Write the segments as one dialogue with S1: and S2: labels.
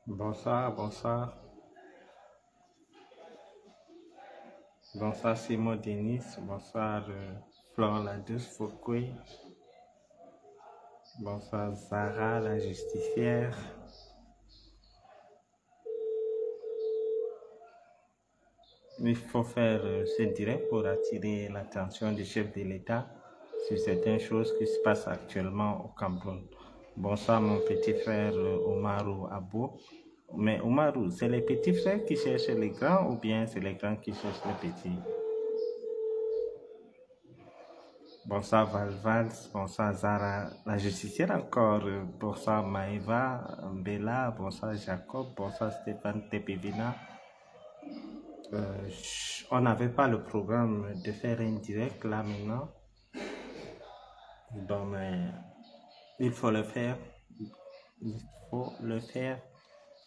S1: Bonsoir, bonsoir. Bonsoir Simon Denis. Bonsoir Flore la douce Foucault. Bonsoir Zara la justicière. Il faut faire ce direct pour attirer l'attention du chef de l'État sur certaines choses qui se passent actuellement au Cameroun. Bonsoir mon petit frère Omarou Abo. Mais Omarou, c'est les petits frères qui cherchent les grands ou bien c'est les grands qui cherchent les petits? Bonsoir Valvals, bonsoir Zara, la justicière encore, bonsoir Maëva, Bella, bonsoir Jacob, bonsoir Stéphane Tepivina. On n'avait pas le programme de faire un direct là maintenant, donc il faut le faire, il faut le faire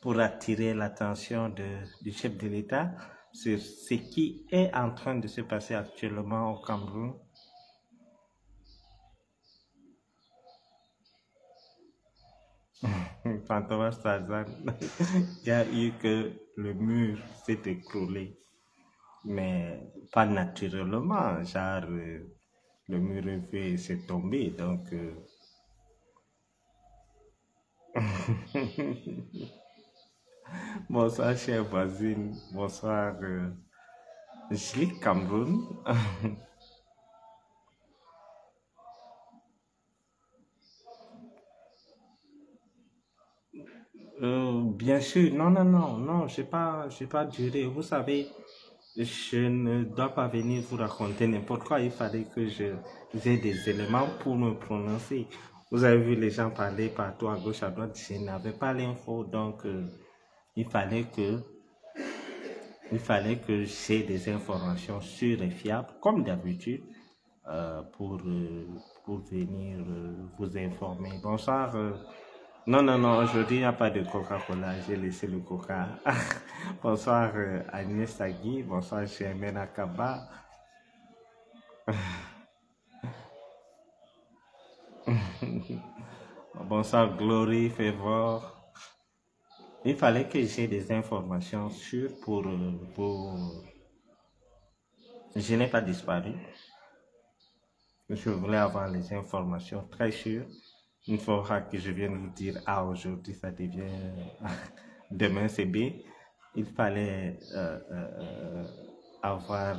S1: pour attirer l'attention du chef de l'État sur ce qui est en train de se passer actuellement au Cameroun. Fantomas Tarzan, il y a eu que le mur s'est écroulé, mais pas naturellement, genre le mur s'est tombé, donc bonsoir chère voisine, bonsoir Julie Cameroun. Bien sûr, non, j'ai pas duré. Vous savez, je ne dois pas venir vous raconter n'importe quoi. Il fallait que j'ai des éléments pour me prononcer. Vous avez vu les gens parler partout à gauche, à droite. Je n'avais pas l'info, donc il fallait que, il fallait que j'ai des informations sûres et fiables, comme d'habitude, euh, pour, euh, pour venir vous informer. Bonsoir. Non, aujourd'hui il n'y a pas de Coca-Cola, j'ai laissé le Coca. Bonsoir Agnès Sagui, bonsoir Germaine Akaba. Bonsoir Glory Favor. Il fallait que j'ai des informations sûres pour... Je n'ai pas disparu. Je voulais avoir les informations très sûres. Une fois que je vienne vous dire, ah, aujourd'hui ça devient, demain c'est B, il fallait avoir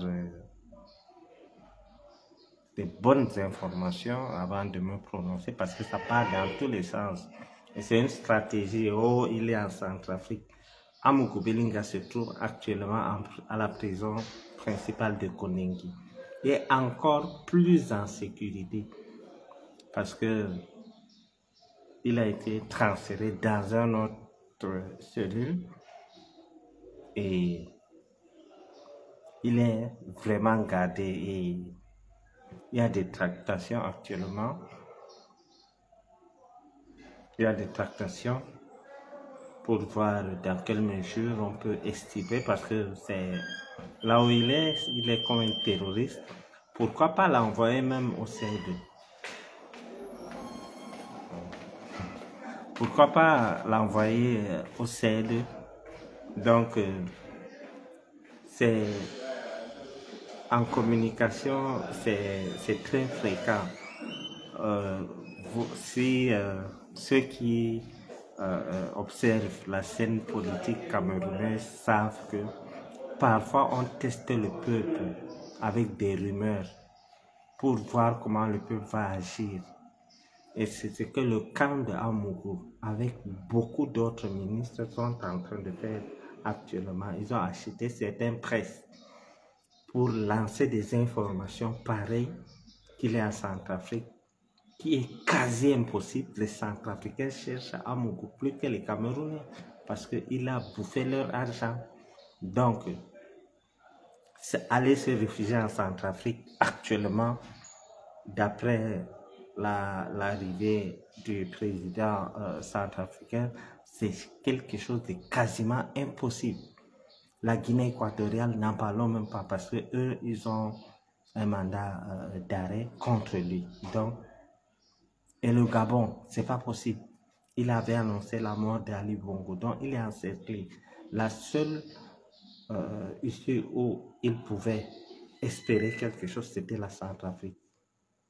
S1: des bonnes informations avant de me prononcer parce que ça part dans tous les sens. Et c'est une stratégie. Oh, il est en Centrafrique. Amougou Belinga se trouve actuellement à la prison principale de Konengi. Il est encore plus en sécurité parce que il a été transféré dans un autre cellule et il est vraiment gardé et il y a des tractations actuellement. Il y a des tractations pour voir dans quelle mesure on peut estimer parce que c'est là où il est comme un terroriste. Pourquoi pas l'envoyer même au CED? Pourquoi pas l'envoyer au CED? Donc, c'est en communication, c'est très fréquent. Si ceux qui observent la scène politique camerounaise savent que parfois on teste le peuple avec des rumeurs pour voir comment le peuple va agir. Et c'est ce que le camp de Amougou, avec beaucoup d'autres ministres, sont en train de faire actuellement. Ils ont acheté certaines presses pour lancer des informations pareilles qu'il est en Centrafrique, qui est quasi impossible. Les Centrafricains cherchent Amougou plus que les Camerounais parce qu'il a bouffé leur argent. Donc, aller se réfugier en Centrafrique actuellement, d'après l'arrivée du président centrafricain, c'est quelque chose de quasiment impossible. La Guinée équatoriale, n'en parlons même pas parce que eux, ils ont un mandat d'arrêt contre lui. Donc, et le Gabon, c'est pas possible. il avait annoncé la mort d'Ali Bongo. Donc, il est encerclé. La seule issue où il pouvait espérer quelque chose, c'était la Centrafrique.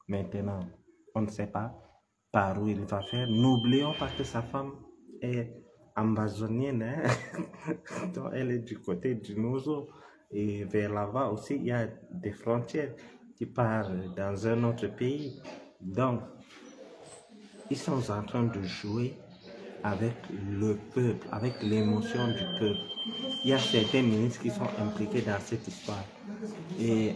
S1: Maintenant, on ne sait pas par où il va faire. N'oublions pas que sa femme est amazonienne, hein? Donc, elle est du côté du Nozo. Et vers là-bas aussi, il y a des frontières qui partent dans un autre pays. Donc, ils sont en train de jouer avec le peuple, avec l'émotion du peuple. Il y a certains ministres qui sont impliqués dans cette histoire. Et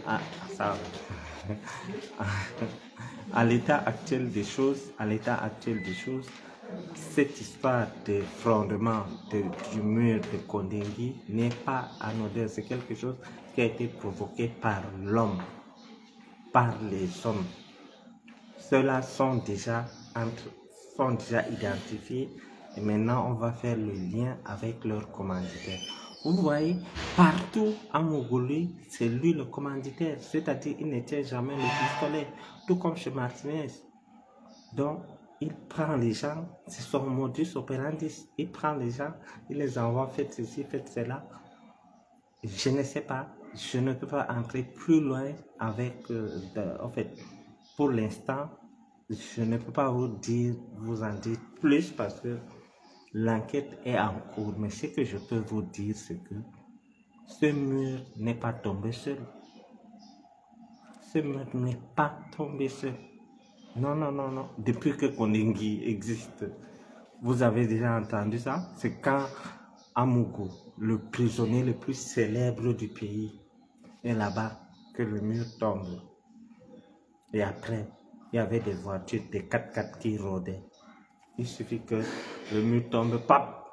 S1: à l'état actuel des choses, cette histoire de fondement du mur de Kondengui n'est pas anodin. C'est quelque chose qui a été provoqué par l'homme, par les hommes. Ceux-là sont déjà identifiés et maintenant on va faire le lien avec leur commanditaire. Vous voyez, partout à Mongolie, c'est lui le commanditaire, c'est-à-dire il ne tient jamais le pistolet, tout comme chez Martinez. Donc, il prend les gens, c'est son modus operandi, il prend les gens, il les envoie, faites ceci, faites cela. Je ne sais pas, je ne peux pas entrer plus loin avec, en fait, pour l'instant, je ne peux pas vous en dire plus parce que l'enquête est en cours. Mais ce que je peux vous dire, c'est que ce mur n'est pas tombé seul. Ce mur n'est pas tombé seul. Non, non, non, non. Depuis que Kondengui existe, vous avez déjà entendu ça? C'est quand Amougou, le prisonnier le plus célèbre du pays, est là-bas que le mur tombe. Et après, il y avait des voitures, des 4x4 qui rôdaient. Il suffit que le mur tombe, pap!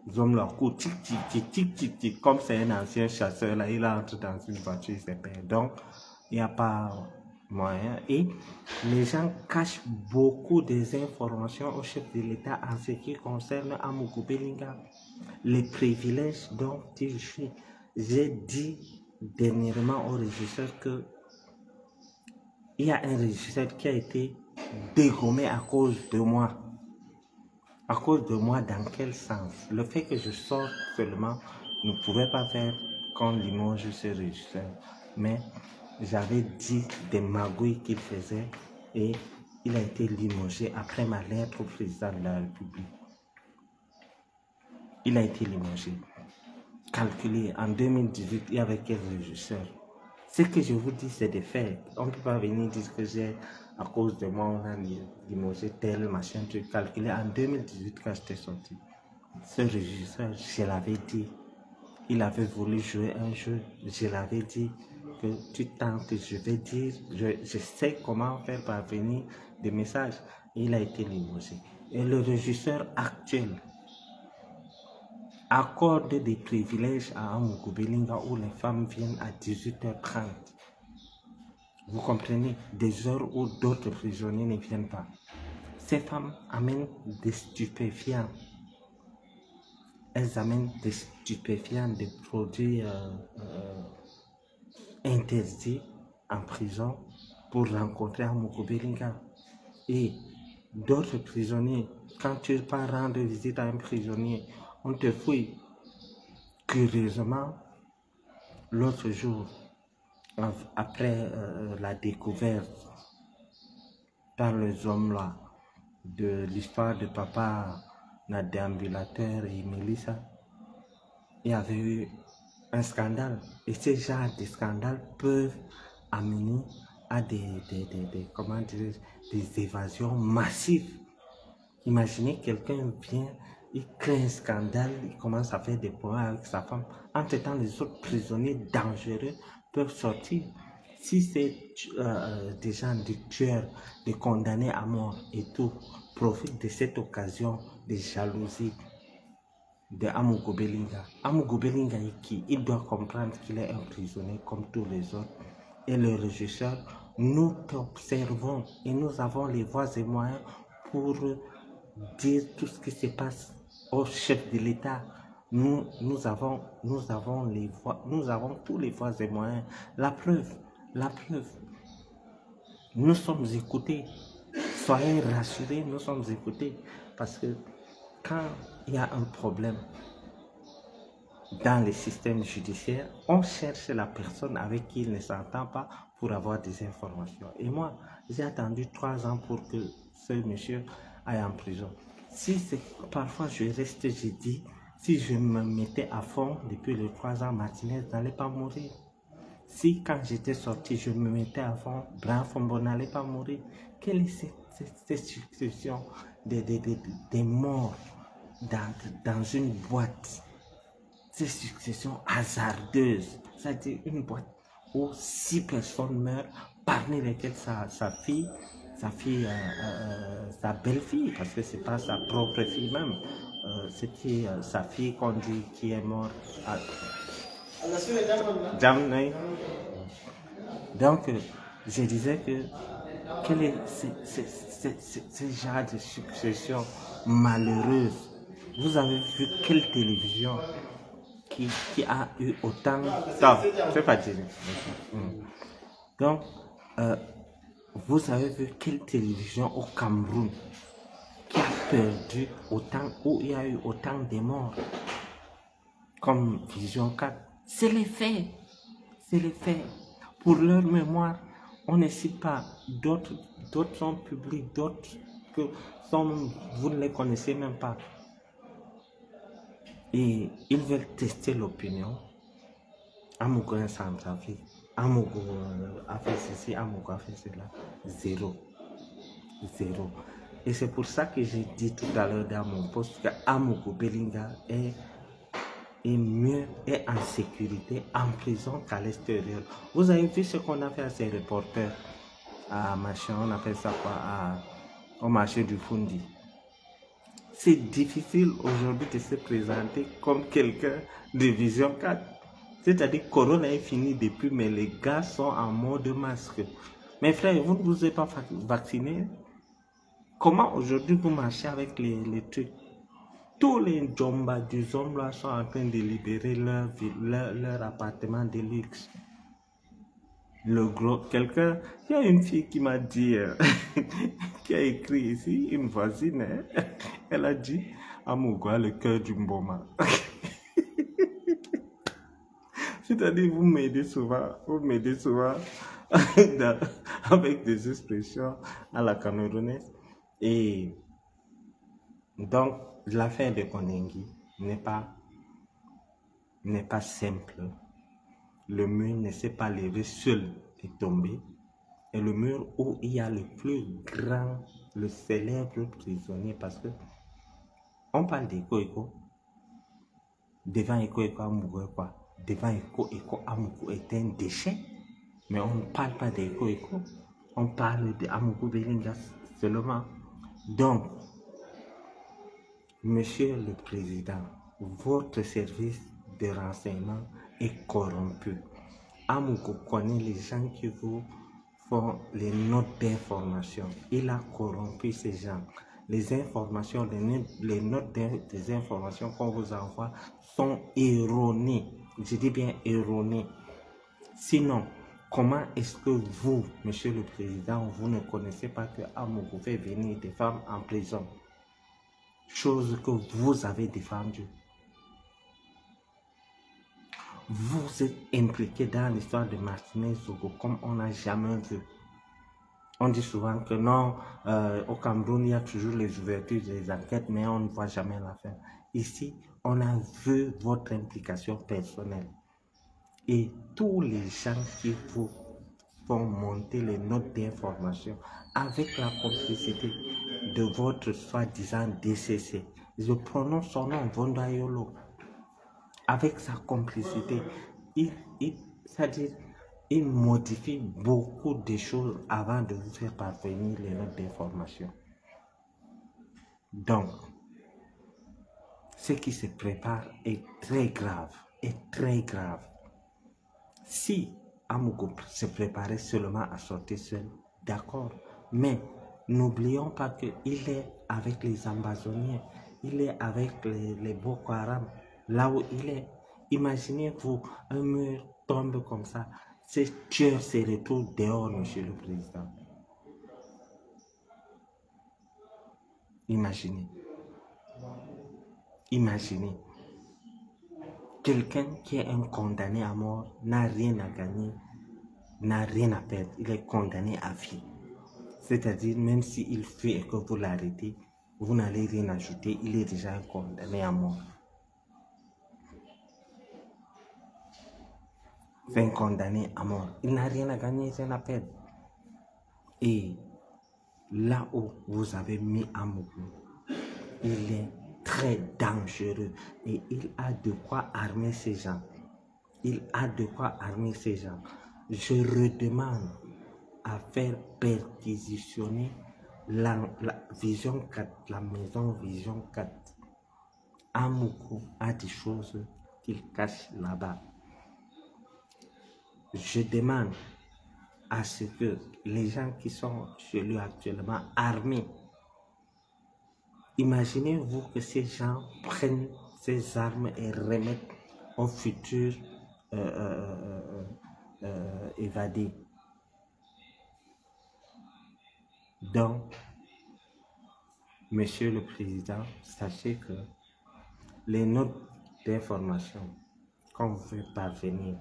S1: Ils ont leur coup, tic, tic, tic, tic, tic, tic. Comme c'est un ancien chasseur, là, il entre dans une voiture, il se perd. Donc, il n'y a pas moyen. Et les gens cachent beaucoup des informations au chef de l'État en ce qui concerne Amougou Bellinga. Les privilèges dont il jouit. J'ai dit dernièrement au régisseur que il y a un régisseur qui a été dégommé à cause de moi. À cause de moi, dans quel sens? Le fait que je sorte seulement ne pouvait pas faire qu'on limoge ce régisseur. Mais j'avais dit des magouilles qu'il faisait et il a été limogé après ma lettre au président de la République. Il a été limogé. Calculé, en 2018, il y avait quel régisseur? Ce que je vous dis, c'est des faits. On ne peut pas venir dire que j'ai, à cause de moi, on a limogé tel machin, tu calculé. En 2018, quand j'étais sorti, ce régisseur, je l'avais dit, il avait voulu jouer un jeu. Je l'avais dit que tu tentes, je vais dire, je sais comment faire parvenir des messages. Il a été limogé. Et le régisseur actuel accorde des privilèges à Amougou Bellinga où les femmes viennent à 18h30. Vous comprenez? Des heures où d'autres prisonniers ne viennent pas. Ces femmes amènent des stupéfiants. Elles amènent des stupéfiants, des produits interdits en prison pour rencontrer Amougou Bellinga. Et d'autres prisonniers, quand tu pars rendre visite à un prisonnier, on te fouille. Curieusement, l'autre jour, après la découverte par les hommes là de l'histoire de papa, la déambulateur et Mélissa, il y avait eu un scandale. Et ces genres de scandales peuvent amener à comment dire, des évasions massives. Imaginez quelqu'un vient, il crée un scandale, il commence à faire des problèmes avec sa femme. Entre-temps, les autres prisonniers dangereux peuvent sortir. Si c'est des gens, des tueurs, des condamnés à mort et tout, profitent de cette occasion de jalousie de Amougou Bellinga. Amougou Bellinga est qui? Il doit comprendre qu'il est un prisonnier comme tous les autres. Et le régisseur, nous t'observons et nous avons les voies et moyens pour dire tout ce qui se passe au chef de l'État. Nous avons les voies, nous avons tous les voies et moyens. La preuve, nous sommes écoutés. Soyez rassurés, nous sommes écoutés. Parce que quand il y a un problème dans les systèmes judiciaires, on cherche la personne avec qui il ne s'entend pas pour avoir des informations. Et moi, j'ai attendu 3 ans pour que ce monsieur aille en prison. Si c'est parfois je reste, je dis, si je me mettais à fond depuis les 3 ans, Martinez n'allait pas mourir. Si quand j'étais sorti, je me mettais à fond, Brian Fombo n'allait pas mourir. Quelle est cette succession des morts dans une boîte? Ces successions hasardeuses, c'est-à-dire une boîte où 6 personnes meurent, parmi lesquelles sa fille, sa belle-fille, parce que c'est pas sa propre fille même, c'était sa fille qu'on dit qui est morte. Donc, je disais que quel est ce genre de succession malheureuse? Vous avez vu quelle télévision qui a eu autant... Non, c'est pas dire. Donc, vous avez vu quelle télévision au Cameroun qui a perdu autant, où il y a eu autant de morts comme Vision 4? C'est les faits. C'est les faits. Pour leur mémoire, on ne cite pas. D'autres sont publics, d'autres que vous ne les connaissez même pas. Et ils veulent tester l'opinion. Amougou est Centrafrique. Amougou a fait ceci, Amougou a fait cela. Zéro. Et c'est pour ça que j'ai dit tout à l'heure dans mon poste que Amougou Belinga est mieux, est en sécurité en prison qu'à l'extérieur. Vous avez vu ce qu'on a fait à ces reporters à machin, on appelle ça quoi, au marché du Fundi. C'est difficile aujourd'hui de se présenter comme quelqu'un de Vision 4. C'est-à-dire que Corona est fini depuis, mais les gars sont en mode masque. Mes frères, vous ne vous êtes pas vaccinés? Comment aujourd'hui vous marchez avec les trucs? Tous les Djomba du Zomba sont en train de libérer leur appartement de luxe. Le gros, quelqu'un, il y a une fille qui m'a dit, qui a écrit ici, une voisine, hein, elle a dit, Amougou a le cœur du Mboma. C'est-à-dire, vous m'aidez souvent avec des expressions à la camerounaise. Et donc, l'affaire de Konengi n'est pas simple. Le mur ne s'est pas levé seul et tombé. Et le mur où il y a le plus grand, le célèbre prisonnier, parce que on parle d'Eko. Devant Eko Amougou quoi? Devant Eko Amougou est un déchet. Mais on ne parle pas d'Eko. On parle d'Amougou Belinga seulement. Donc, Monsieur le Président, votre service de renseignement est corrompu. Amougou connaît les gens qui vous font les notes d'information. Il a corrompu ces gens. Les informations, les notes des informations qu'on vous envoie sont erronées. Je dis bien erronées. Sinon, comment est-ce que vous, Monsieur le Président, vous ne connaissez pas que Amougou fait venir des femmes en prison? Chose que vous avez défendue. Vous êtes impliqué dans l'histoire de Martinez Zogo comme on n'a jamais vu. On dit souvent que non, au Cameroun, il y a toujours les ouvertures des enquêtes, mais on ne voit jamais la fin. Ici, on a vu votre implication personnelle. Et tous les gens qui vous font monter les notes d'information avec la complicité de votre soi-disant DCC. Je prononce son nom, Vondayolo. Avec sa complicité, c'est-à-dire, il modifie beaucoup de choses avant de vous faire parvenir les notes d'information. Donc, ce qui se prépare est très grave, Si Amougou se préparait seulement à sortir seul, d'accord, mais n'oublions pas qu'il est avec les Ambazoniens, il est avec les Boko Haram, là où il est. Imaginez-vous, un mur tombe comme ça, ces tueurs se retrouvent dehors, Monsieur le Président. Imaginez. Imaginez, quelqu'un qui est un condamné à mort n'a rien à gagner, n'a rien à perdre. Il est condamné à vie. C'est-à-dire, même s'il fuit et que vous l'arrêtez, vous n'allez rien ajouter, il est déjà un condamné à mort. C'est un condamné à mort. Il n'a rien à gagner, rien à perdre. Et là où vous avez mis Amougou, il est très dangereux et il a de quoi armer ces gens. Il a de quoi armer ces gens. Je redemande à faire perquisitionner la Vision 4, la maison Vision 4. Amougou a des choses qu'il cache là-bas. Je demande à ce que les gens qui sont chez lui actuellement armés, imaginez-vous que ces gens prennent ces armes et remettent aux futurs évadés. Donc, Monsieur le Président, sachez que les notes d'information qu'on veut parvenir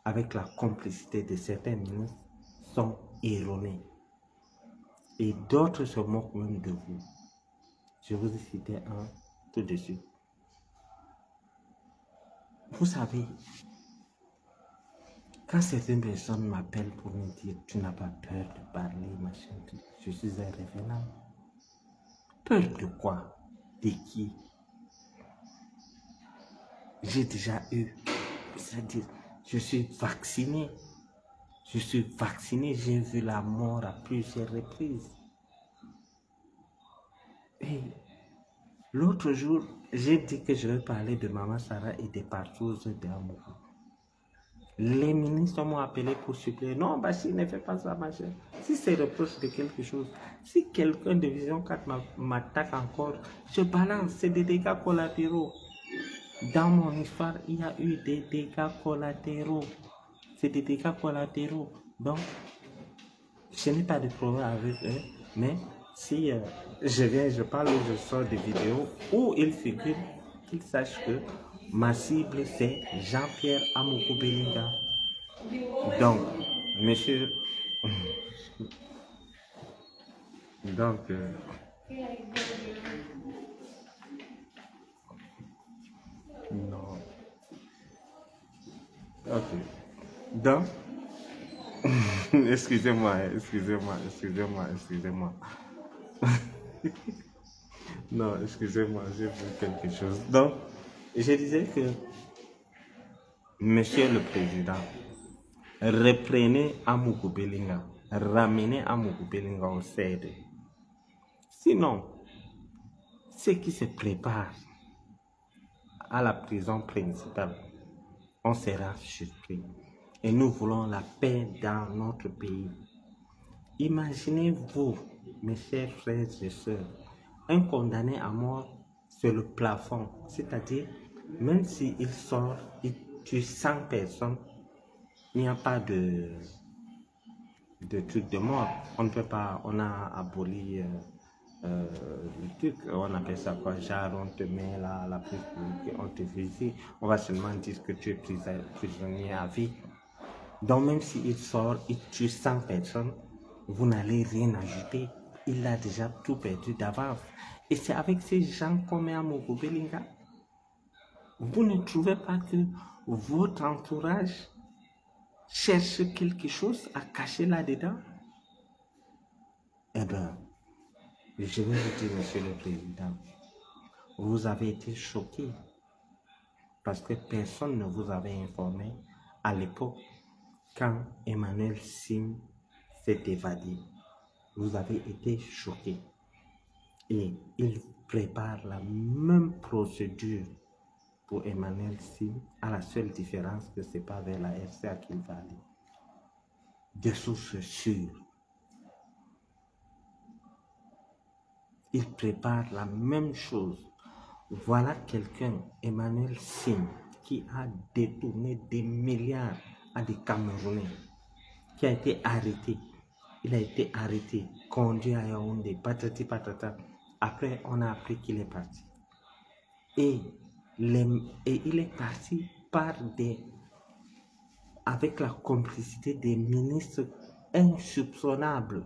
S1: avec la complicité de certains ministres sont erronées. Et d'autres se moquent même de vous. Je vous ai cité un tout de suite. Vous savez, quand certaines personnes m'appellent pour me dire « Tu n'as pas peur de parler, machin, je suis un révérend. » Peur de quoi? De qui? J'ai déjà eu, c'est-à-dire, je suis vacciné. Je suis vacciné, j'ai vu la mort à plusieurs reprises. Et l'autre jour, j'ai dit que je vais parler de Maman Sarah et des partous d'Amougou. Les ministres m'ont appelé pour suppléer. Non, Bachir, ne fais pas ça, ma chère. Si c'est reproche de quelque chose, si quelqu'un de Vision 4 m'attaque encore, je balance, c'est des dégâts collatéraux. Dans mon histoire, il y a eu des dégâts collatéraux. C'est des dégâts collatéraux. Donc, je n'ai pas de problème avec eux, mais si je viens, je parle ou je sors des vidéos où il figure, qu'ils sachent que ma cible c'est Jean-Pierre Amougou Belinga. Donc, monsieur, donc, non, ok, donc, excusez-moi. Non, excusez-moi, j'ai vu quelque chose. Donc, je disais que, Monsieur le Président, reprenez Amougou Belinga, ramenez Amougou Belinga au CD. Sinon, ceux qui se préparent à la prison principale, on sera surpris. Et nous voulons la paix dans notre pays. Imaginez-vous, mes chers frères et sœurs, un condamné à mort sur le plafond, c'est-à-dire, même s'il sort, il tue 100 personnes, il n'y a pas de truc de mort. On ne peut pas, on a aboli le truc, on appelle ça quoi, genre on te met là, la prise publique, on te visite, on va seulement dire que tu es prisonnier à vie. Donc même s'il sort, il tue 100 personnes, vous n'allez rien ajouter. Il a déjà tout perdu d'avance. Et c'est avec ces gens comme Amougou Belinga. Vous ne trouvez pas que votre entourage cherche quelque chose à cacher là-dedans? Eh bien, je vais vous dire, Monsieur le Président, vous avez été choqué parce que personne ne vous avait informé à l'époque quand Emmanuel Sim s'est évadé. Vous avez été choqué. Et il prépare la même procédure pour Emmanuel Sim, à la seule différence que ce n'est pas vers la RCA qu'il va aller. De sources sûres. Il prépare la même chose. Voilà quelqu'un, Emmanuel Sim, qui a détourné des milliards à des Camerounais, qui a été arrêté. Il a été arrêté, conduit à Yaoundé, patati patata. Après, on a appris qu'il est parti. Et, et il est parti avec la complicité des ministres insoupçonnables.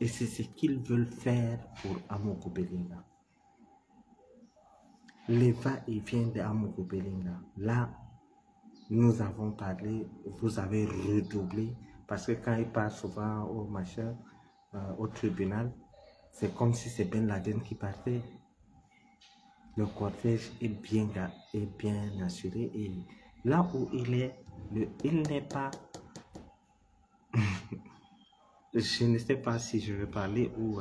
S1: Et c'est ce qu'ils veulent faire pour Amogo Belinga. Les va-et-vient de Amogo Belinga. Là, nous avons parlé, vous avez redoublé, parce que quand il part souvent au tribunal, c'est comme si c'est Ben Laden qui partait. Le cortège est bien assuré et là où il est, il n'est pas... Je ne sais pas si je vais parler ou...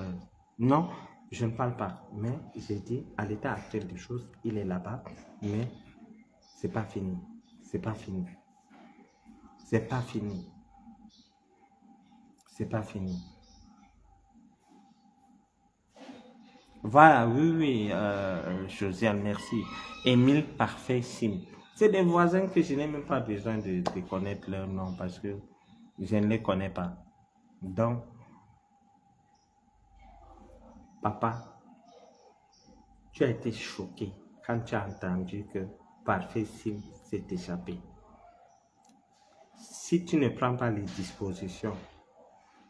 S1: non, je ne parle pas, mais j'ai dit, à l'état actuel des choses, il est là-bas, mais c'est pas fini. C'est pas fini. C'est pas fini. C'est pas fini. Voilà, oui, Josiane, merci. Émile Parfait Sim. C'est des voisins que je n'ai même pas besoin de connaître leur nom parce que je ne les connais pas. Donc, papa, tu as été choqué quand tu as entendu que Parfait Sim s'est échappé. Si tu ne prends pas les dispositions,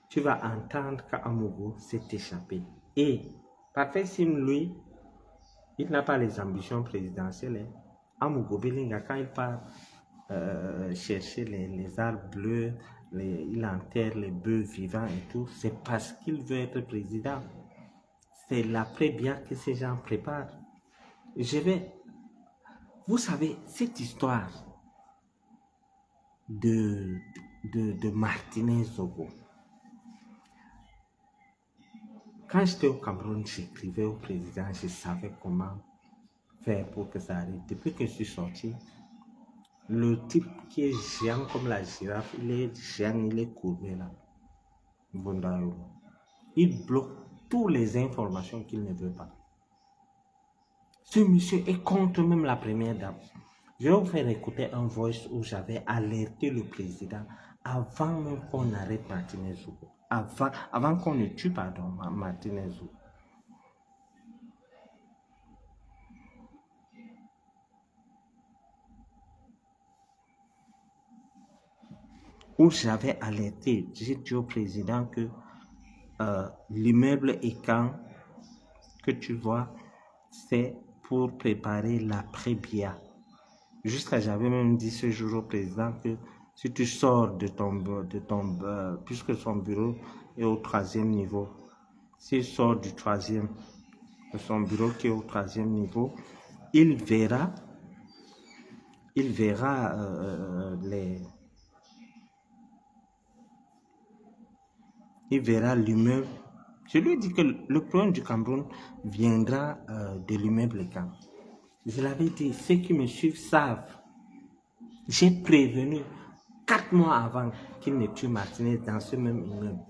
S1: tu vas entendre qu'Amogo s'est échappé. Et Parfait Sim, lui, il n'a pas les ambitions présidentielles. Amogo Belinga, quand il part chercher les arbres bleus, il enterre les bœufs vivants et tout, c'est parce qu'il veut être président. C'est l'après-bien que ces gens préparent. Vous savez, cette histoire de Martinez Zogo, quand j'étais au Cameroun, j'écrivais au président, je savais comment faire pour que ça arrive. Depuis que je suis sorti, le type qui est géant comme la girafe, il est géant, il est courbé là. Il bloque toutes les informations qu'il ne veut pas. Ce monsieur est contre même la première dame. Je vais vous faire écouter un voice où j'avais alerté le président avant même qu'on arrête Martinez Zogo. Avant qu'on ne tue, pardon, Martinez Zogo. Où j'avais alerté, j'ai dit au président que l'immeuble Ekan que tu vois, c'est pour préparer l'après-BIA. Jusqu'à j'avais même dit ce jour au président que si tu sors puisque son bureau est au 3e niveau, s'il sort de son bureau qui est au 3e niveau, il verra l'immeuble. Je lui ai dit que le problème du Cameroun viendra de l'immeuble Camp. Je l'avais dit, ceux qui me suivent savent. J'ai prévenu 4 mois avant qu'il ne tue Martinez dans ce même immeuble.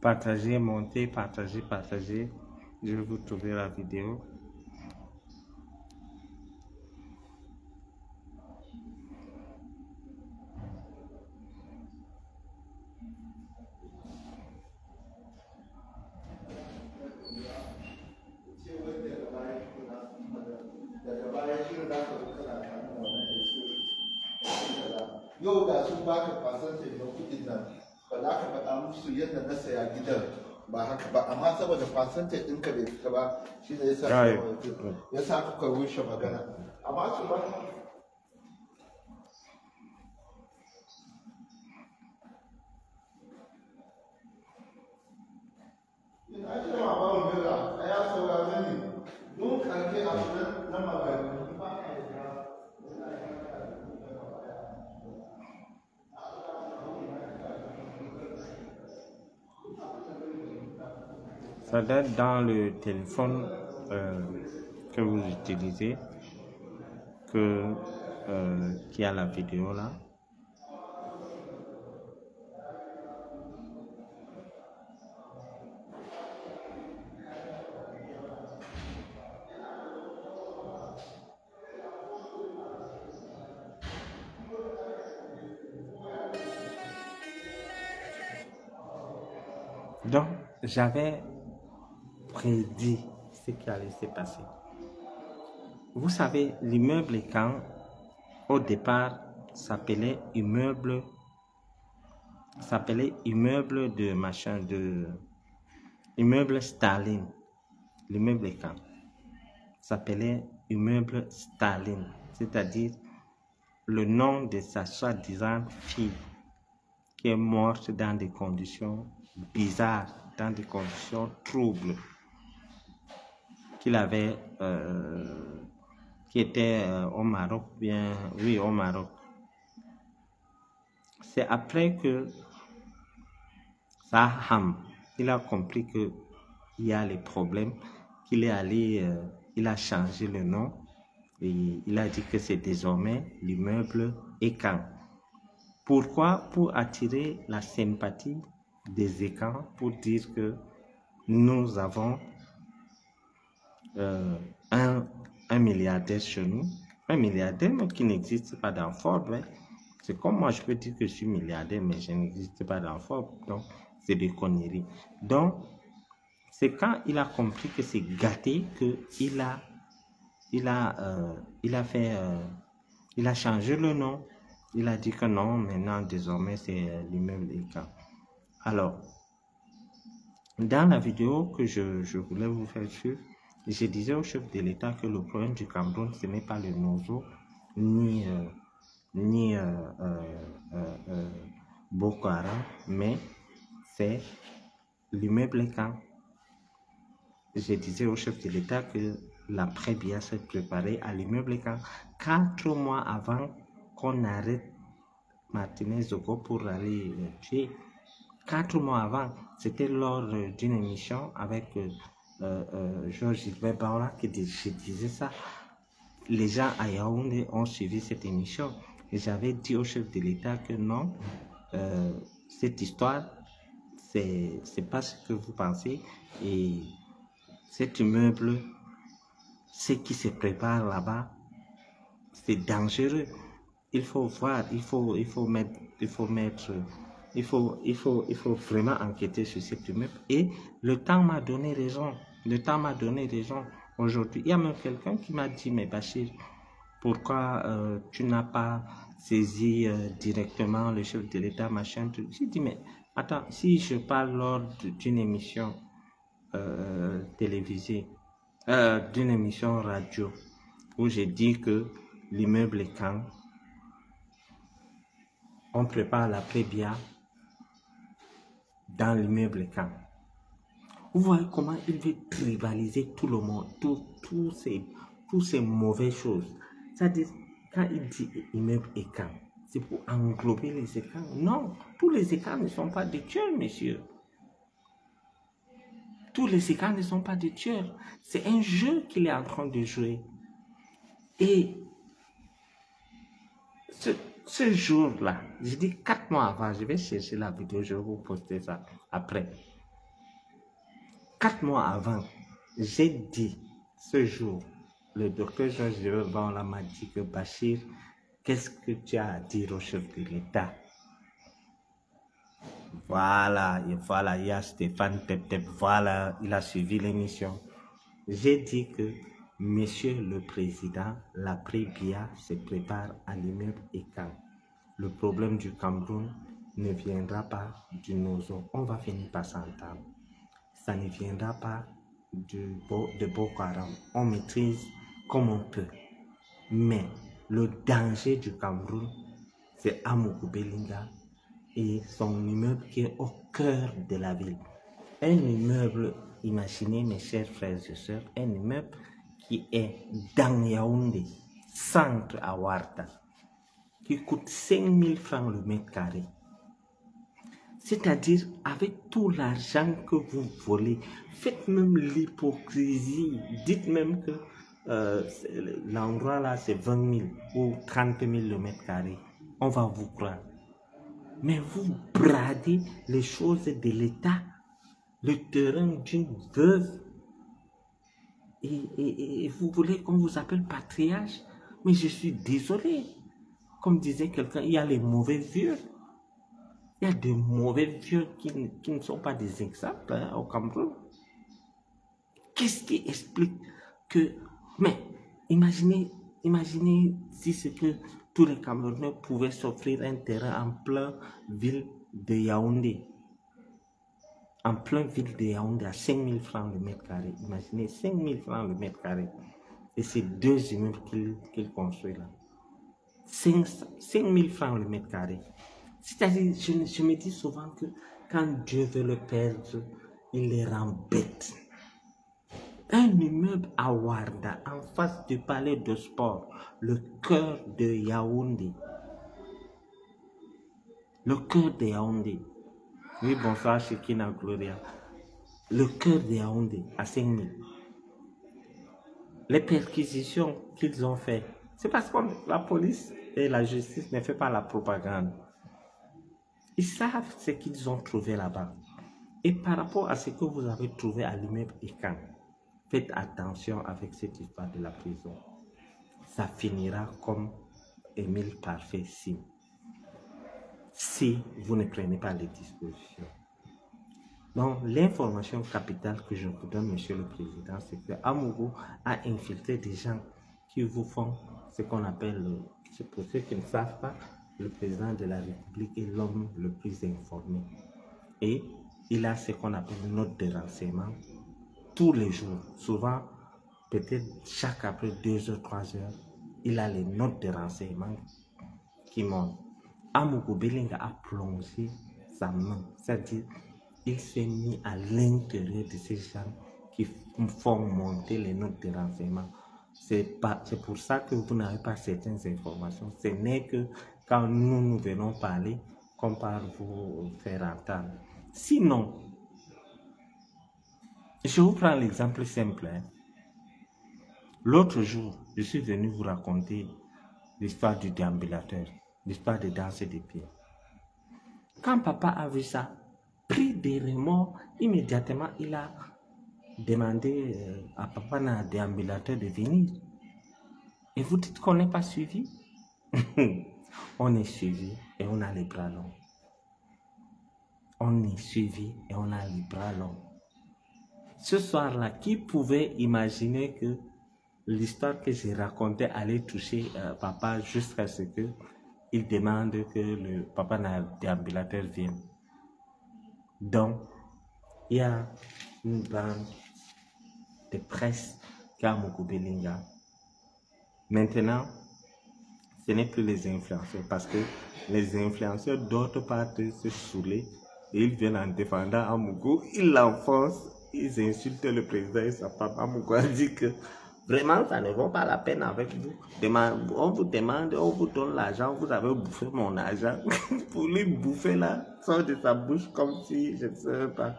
S1: Partagez, montez, partagez. Je vais vous trouver la vidéo.
S2: Yau da sun baka percentage na kudin nan ba za ka faɗa musu yadda na saya gidan ba haka ba, amma saboda percentage ɗinka bai fita ba shi ne ya sa kuka rushe magana amma su ba ina ce ma ba mu mira ya saurare ni don karfe a na magana
S1: ça doit être dans le téléphone que vous utilisez qu'il y a la vidéo là. Donc, j'avais prédit ce qui allait se passer. Vous savez, l'immeuble Ekan, au départ, s'appelait immeuble de machin, immeuble Staline. L'immeuble Ekan s'appelait immeuble Staline, c'est-à-dire le nom de sa soi-disant fille qui est morte dans des conditions bizarres, dans des conditions troubles, qu'il avait, qui était au Maroc, bien, oui, au Maroc. C'est après que Saham, il a compris qu'il y a les problèmes, qu'il est allé, il a changé le nom et il a dit que c'est désormais l'immeuble Ekan. Pourquoi? Pour attirer la sympathie des Ekan, pour dire que nous avons un milliardaire chez nous, un milliardaire mais qui n'existe pas dans Forbes. Hein. C'est comme moi, je peux dire que je suis milliardaire, mais je n'existe pas dans Forbes. Donc, c'est des conneries. Donc, c'est quand il a compris que c'est gâté qu'il a changé le nom. Il a dit que non, maintenant, désormais, c'est l'immeuble Ekan. Alors, dans la vidéo que je voulais vous faire suivre, je disais au chef de l'État que le problème du Cameroun, ce n'est pas le Nozo, ni Boko Haram, mais c'est l'immeuble Ekan. Je disais au chef de l'État que l'après-Biya s'est préparé à l'immeuble Ekan 4 mois avant qu'on arrête Martinez Zogo pour aller le tuer. 4 mois avant, c'était lors d'une émission avec Georges Gilbert Baola que je disais ça. Les gens à Yaoundé ont suivi cette émission et j'avais dit au chef de l'État que non, cette histoire, c'est pas ce que vous pensez et cet immeuble, ce qui se prépare là-bas, c'est dangereux. Il faut voir, il faut vraiment enquêter sur cet immeuble. Et le temps m'a donné raison. Le temps m'a donné raison. Aujourd'hui, il y a même quelqu'un qui m'a dit, mais Bachir, pourquoi tu n'as pas saisi directement le chef de l'État, machin. J'ai dit, mais attends, si je parle lors d'une émission télévisée, d'une émission radio, où j'ai dit que l'immeuble Ekan, on prépare l'après-Biya dans l'immeuble Ekan. Vous voyez comment il veut tribaliser tout le monde, toutes ces mauvaises choses. C'est-à-dire, quand il dit immeuble Ekan, c'est pour englober les Ekan. Non, tous les Ekan ne sont pas des tueurs, messieurs. Tous les Ekan ne sont pas des tueurs. C'est un jeu qu'il est en train de jouer. Et ce jour-là, j'ai dit 4 mois avant, je vais chercher la vidéo, je vais vous poster ça après. 4 mois avant, j'ai dit ce jour, le docteur Georges Gilbert m'a dit que Bachir, qu'est-ce que tu as à dire au chef de l'État? Voilà, il y a Stéphane Tep, voilà, il a suivi l'émission. J'ai dit que, Monsieur le Président, l'après-Biya se prépare à l'immeuble Ekan. Le problème du Cameroun ne viendra pas du Nozo. On va finir par s'entendre. ça ne viendra pas de Boko Haram. On maîtrise comme on peut. Mais le danger du Cameroun, c'est Amougou Belinga et son immeuble qui est au cœur de la ville. Un immeuble, imaginez mes chers frères et sœurs, un immeuble qui est dans Yaoundé, centre à Ouarta, qui coûte 5 000 francs le mètre carré. C'est-à-dire, avec tout l'argent que vous volez, faites même l'hypocrisie. Dites même que l'endroit là, c'est 20 000 ou 30 000 le mètre carré. On va vous croire. Mais vous bradez les choses de l'État, le terrain d'une veuve. Et vous voulez qu'on vous appelle patriarche? Mais je suis désolé. Comme disait quelqu'un, il y a les mauvais vieux. Il y a des mauvais vieux qui ne sont pas des exemples au Cameroun. Qu'est-ce qui explique que... Mais imaginez si c'est que tous les Camerounais pouvaient s'offrir un terrain en plein ville de Yaoundé. En plein ville de Yaoundé à 5 000 francs le mètre carré. Imaginez 5 000 francs le mètre carré. Et c'est 2 immeubles qu'il construit là. 5 000 francs le mètre carré. C'est-à-dire, je me dis souvent que quand Dieu veut le perdre, il les rend bêtes. Un immeuble à Ouarda, en face du palais de sport, le cœur de Yaoundé. Le cœur de Yaoundé. Oui, bonsoir, Shekina Gloria. Le cœur de Yaoundé, à 5 000. Les perquisitions qu'ils ont faites, c'est parce que la police et la justice ne font pas la propagande. Ils savent ce qu'ils ont trouvé là-bas. Et par rapport à ce que vous avez trouvé à l'immeuble Ican, faites attention avec cette histoire de la prison. Ça finira comme Émile Parfait si vous ne prenez pas les dispositions. Donc, l'information capitale que je vous donne, Monsieur le Président, c'est que Amougou a infiltré des gens qui vous font ce qu'on appelle, pour ceux qui ne savent pas, le président de la République est l'homme le plus informé. Et il a ce qu'on appelle une note de renseignement tous les jours. Souvent, peut-être chaque après 2 heures, 3 heures, il a les notes de renseignement qui montent. Amougou Belinga a plongé sa main, c'est-à-dire il s'est mis à l'intérieur de ces gens qui font monter les notes de renseignement. C'est pour ça que vous n'avez pas certaines informations. Ce n'est que quand nous venons parler qu'on parle vous faire entendre. Sinon, je vous prends l'exemple simple. L'autre jour, je suis venu vous raconter l'histoire du déambulateur, l'histoire des danses des pieds. Quand papa a vu ça, pris des remords, immédiatement il a demandé à papa un déambulateur de venir. Et vous dites qu'on n'est pas suivi? On est suivi et on a les bras longs. On est suivi et on a les bras longs. Ce soir-là, qui pouvait imaginer que l'histoire que j'ai racontée allait toucher papa jusqu'à ce qu'il demande que le papa d'un déambulateur vienne? Donc, il y a une bande de presse qui a Amougou Belinga. Maintenant, ce n'est plus les influenceurs parce que les influenceurs d'autres partent se saouler et ils viennent en défendant Amougou, ils l'enfoncent, ils insultent le président et sa femme. Amougou a dit que vraiment ça ne vaut pas la peine avec vous. On vous demande, on vous donne l'argent, vous avez bouffé mon argent. Pour lui bouffer là, sort de sa bouche comme si je ne sais pas.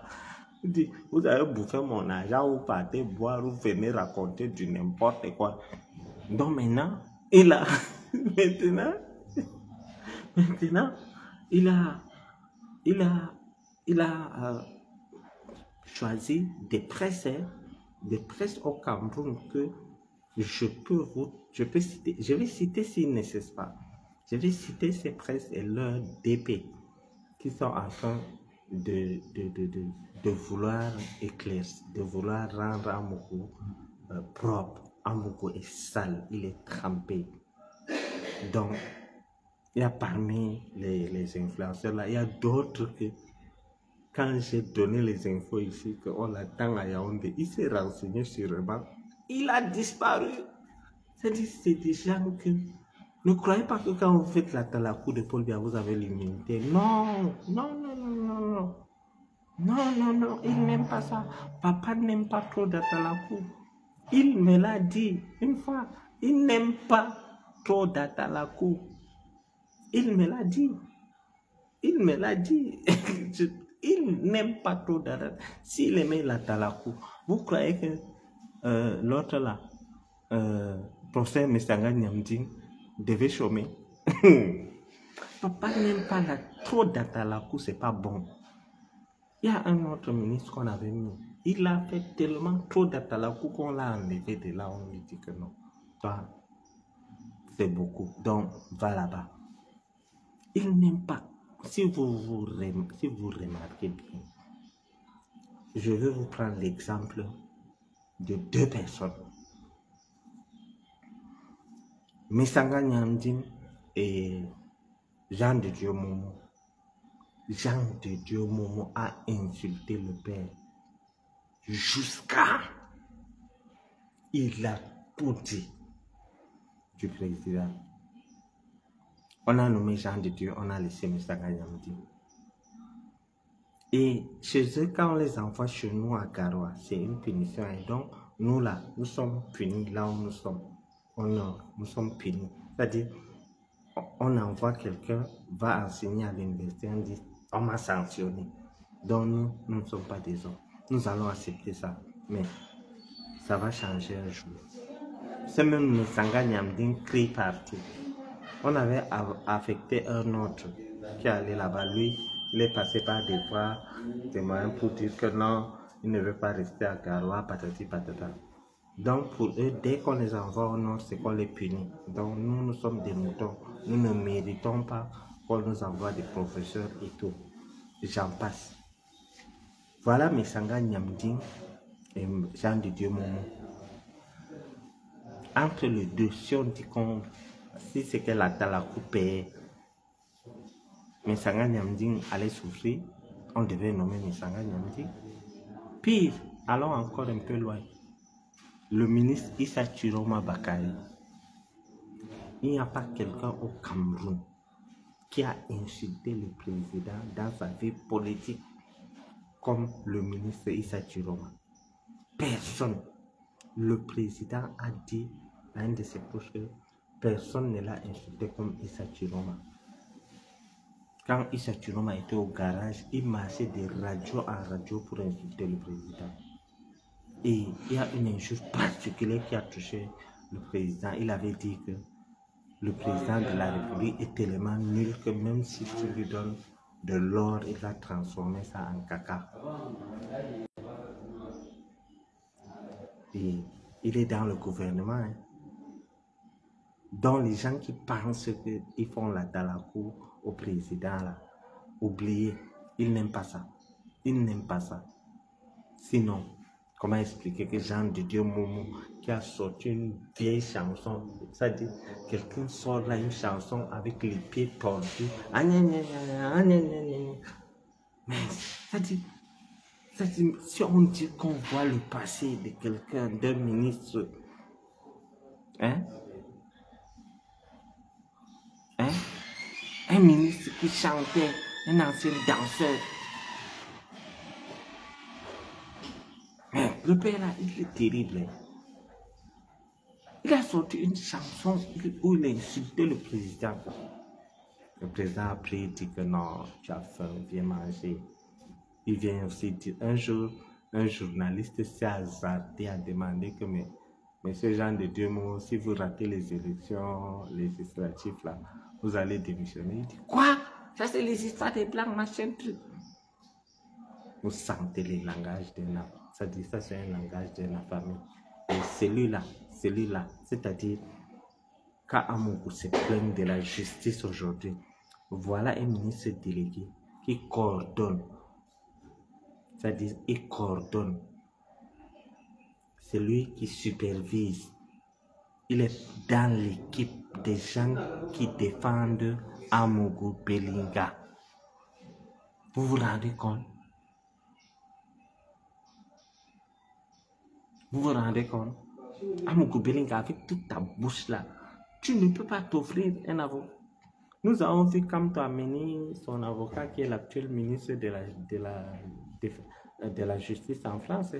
S1: Il dit, vous avez bouffé mon argent, vous partez boire, vous venez raconter du n'importe quoi. Donc maintenant, il a choisi des presses au Cameroun que je vais citer si nécessaire pas. Je vais citer ces presses et leurs DP qui sont en train de vouloir éclaircir, de vouloir rendre Amougou propre. Amougou est sale, il est trempé. Donc, il y a parmi les influenceurs là, il y a d'autres quand j'ai donné les infos ici qu'on l'attend à Yaoundé, il s'est renseigné sûrement. Il a disparu. C'est-à-dire, c'est des gens que... Ne croyez pas que quand vous faites la talakou de Paul Biya, vous avez l'immunité. Non, non, non, non, non, non. Non, non, non, il n'aime pas ça. Papa n'aime pas trop de talakou. Il me l'a dit une fois. Il n'aime pas trop d'atalakou. Il me l'a dit. Il me l'a dit. Il n'aime pas trop d'atalakou. S'il aimait l'atalakou, vous croyez que l'autre là, professeur Mestanga Nyamding, devait chômer? Papa n'aime pas trop d'atalakou, c'est pas bon. Il y a un autre ministre qu'on avait mis. Il a fait tellement trop d'atalakou qu'on l'a enlevé de là. On lui dit que non. Toi, c'est beaucoup. Donc, va là-bas. Il n'aime pas. Si vous remarquez bien, je vais vous prendre l'exemple de 2 personnes. Mestanga Nyamding et Jean de Dieu Momo. Jean de Dieu Momo a insulté le père jusqu'à... Il a tout dit du président. On a nommé Jean de Dieu, on a laissé Mestanga Nyamding. Et chez eux, quand on les envoie chez nous à Garoua, c'est une punition. Et donc, nous là, nous sommes punis là où nous sommes. Nous sommes punis. C'est-à-dire, on envoie quelqu'un, va enseigner à l'université, on dit, on m'a sanctionné. Donc nous ne sommes pas des hommes. Nous allons accepter ça. Mais ça va changer un jour. C'est même Mestanga Nyamding crie partout. On avait affecté un autre qui allait là-bas. Lui, il est passé par des voies, des moyens pour dire que non, il ne veut pas rester à Garoua, patati patata. Donc pour eux, dès qu'on les envoie au nord, c'est qu'on les punit. Donc nous sommes des moutons. Nous ne méritons pas qu'on nous envoie des professeurs et tout. J'en passe. Voilà Mestanga Nyamding et Jean de Dieu Momo. Entre les deux, si on dit qu'on... Si c'est que la talakou paye, Mestanga Nyamding allait souffrir, on devait nommer Mestanga Nyamding. Pire, allons encore un peu loin. Le ministre Issa Chiroma Bakari. Il n'y a pas quelqu'un au Cameroun qui a insulté le président dans sa vie politique comme le ministre Issa Chiroma. Personne. Le président a dit à un de ses proches que personne ne l'a insulté comme Issa Chiroma. Quand Issa Chiroma était au garage, il marchait de radio en radio pour insulter le président. Et il y a une injure particulière qui a touché le président. Il avait dit que le président de la République est tellement nul que même si tu lui donnes de l'or, il va transformer ça en caca. Et il est dans le gouvernement. Hein. Donc les gens qui pensent qu'ils font la talakou au président, là, oubliez, ils n'aiment pas ça. Ils n'aiment pas ça. Sinon, comment expliquer que Jean de Dieu Momo qui a sorti une vieille chanson, c'est-à-dire quelqu'un sort là une chanson avec les pieds tordus, mais c'est-à-dire si on dit qu'on voit le passé de quelqu'un, d'un ministre, hein, un ministre qui chantait, un ancien danseur. Mais le père là, il est terrible. Il a sorti une chanson où il a insulté le président. Le président a pris, dit que non, tu as faim, viens manger. Il vient aussi dire, un jour, un journaliste s'est hasardé à demander que, mais Monsieur Jean de Dieu Momo, si vous ratez les élections législatives là, vous allez démissionner. Il dit, quoi? Ça c'est les histoires des blancs, machin, truc. Vous sentez les langages de la... Ça dit, ça c'est un langage de la famille. Et celui-là, c'est-à-dire, quand Amougou se plaint de la justice aujourd'hui, voilà un ministre délégué qui coordonne. C'est-à-dire, il coordonne. C'est lui qui supervise. Il est dans l'équipe des gens qui défendent Amougou Belinga. Vous vous rendez compte? Vous vous rendez compte? Amougou Belinga, avec toute ta bouche là, tu ne peux pas t'offrir un avocat. Nous avons vu Kamto amener son avocat qui est l'actuel ministre de la Justice en France.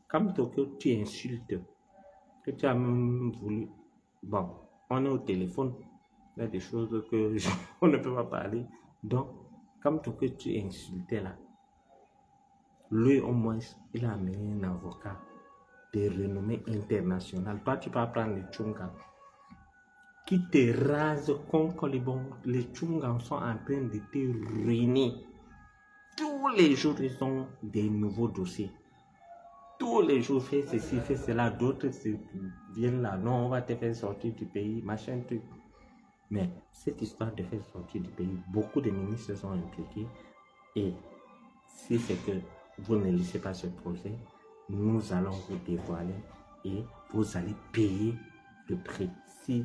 S1: Kamto que tu insultes, que tu as même voulu. Bon, on est au téléphone, il y a des choses que on ne peut pas parler. Donc, Kamto que tu insultais là, lui au moins, il a amené un avocat de renommée internationale. Toi, tu peux prendre les Tchungas qui te rasent comme Colibon. Les Tchungas sont en train de te ruiner. Tous les jours, ils ont des nouveaux dossiers. Tous les jours, fais ceci, fais cela. D'autres viennent là. Non, on va te faire sortir du pays, machin, truc. Mais cette histoire de faire sortir du pays, beaucoup de ministres sont impliqués. Et si c'est que vous ne laissez pas ce projet, nous allons vous dévoiler et vous allez payer le prix. Si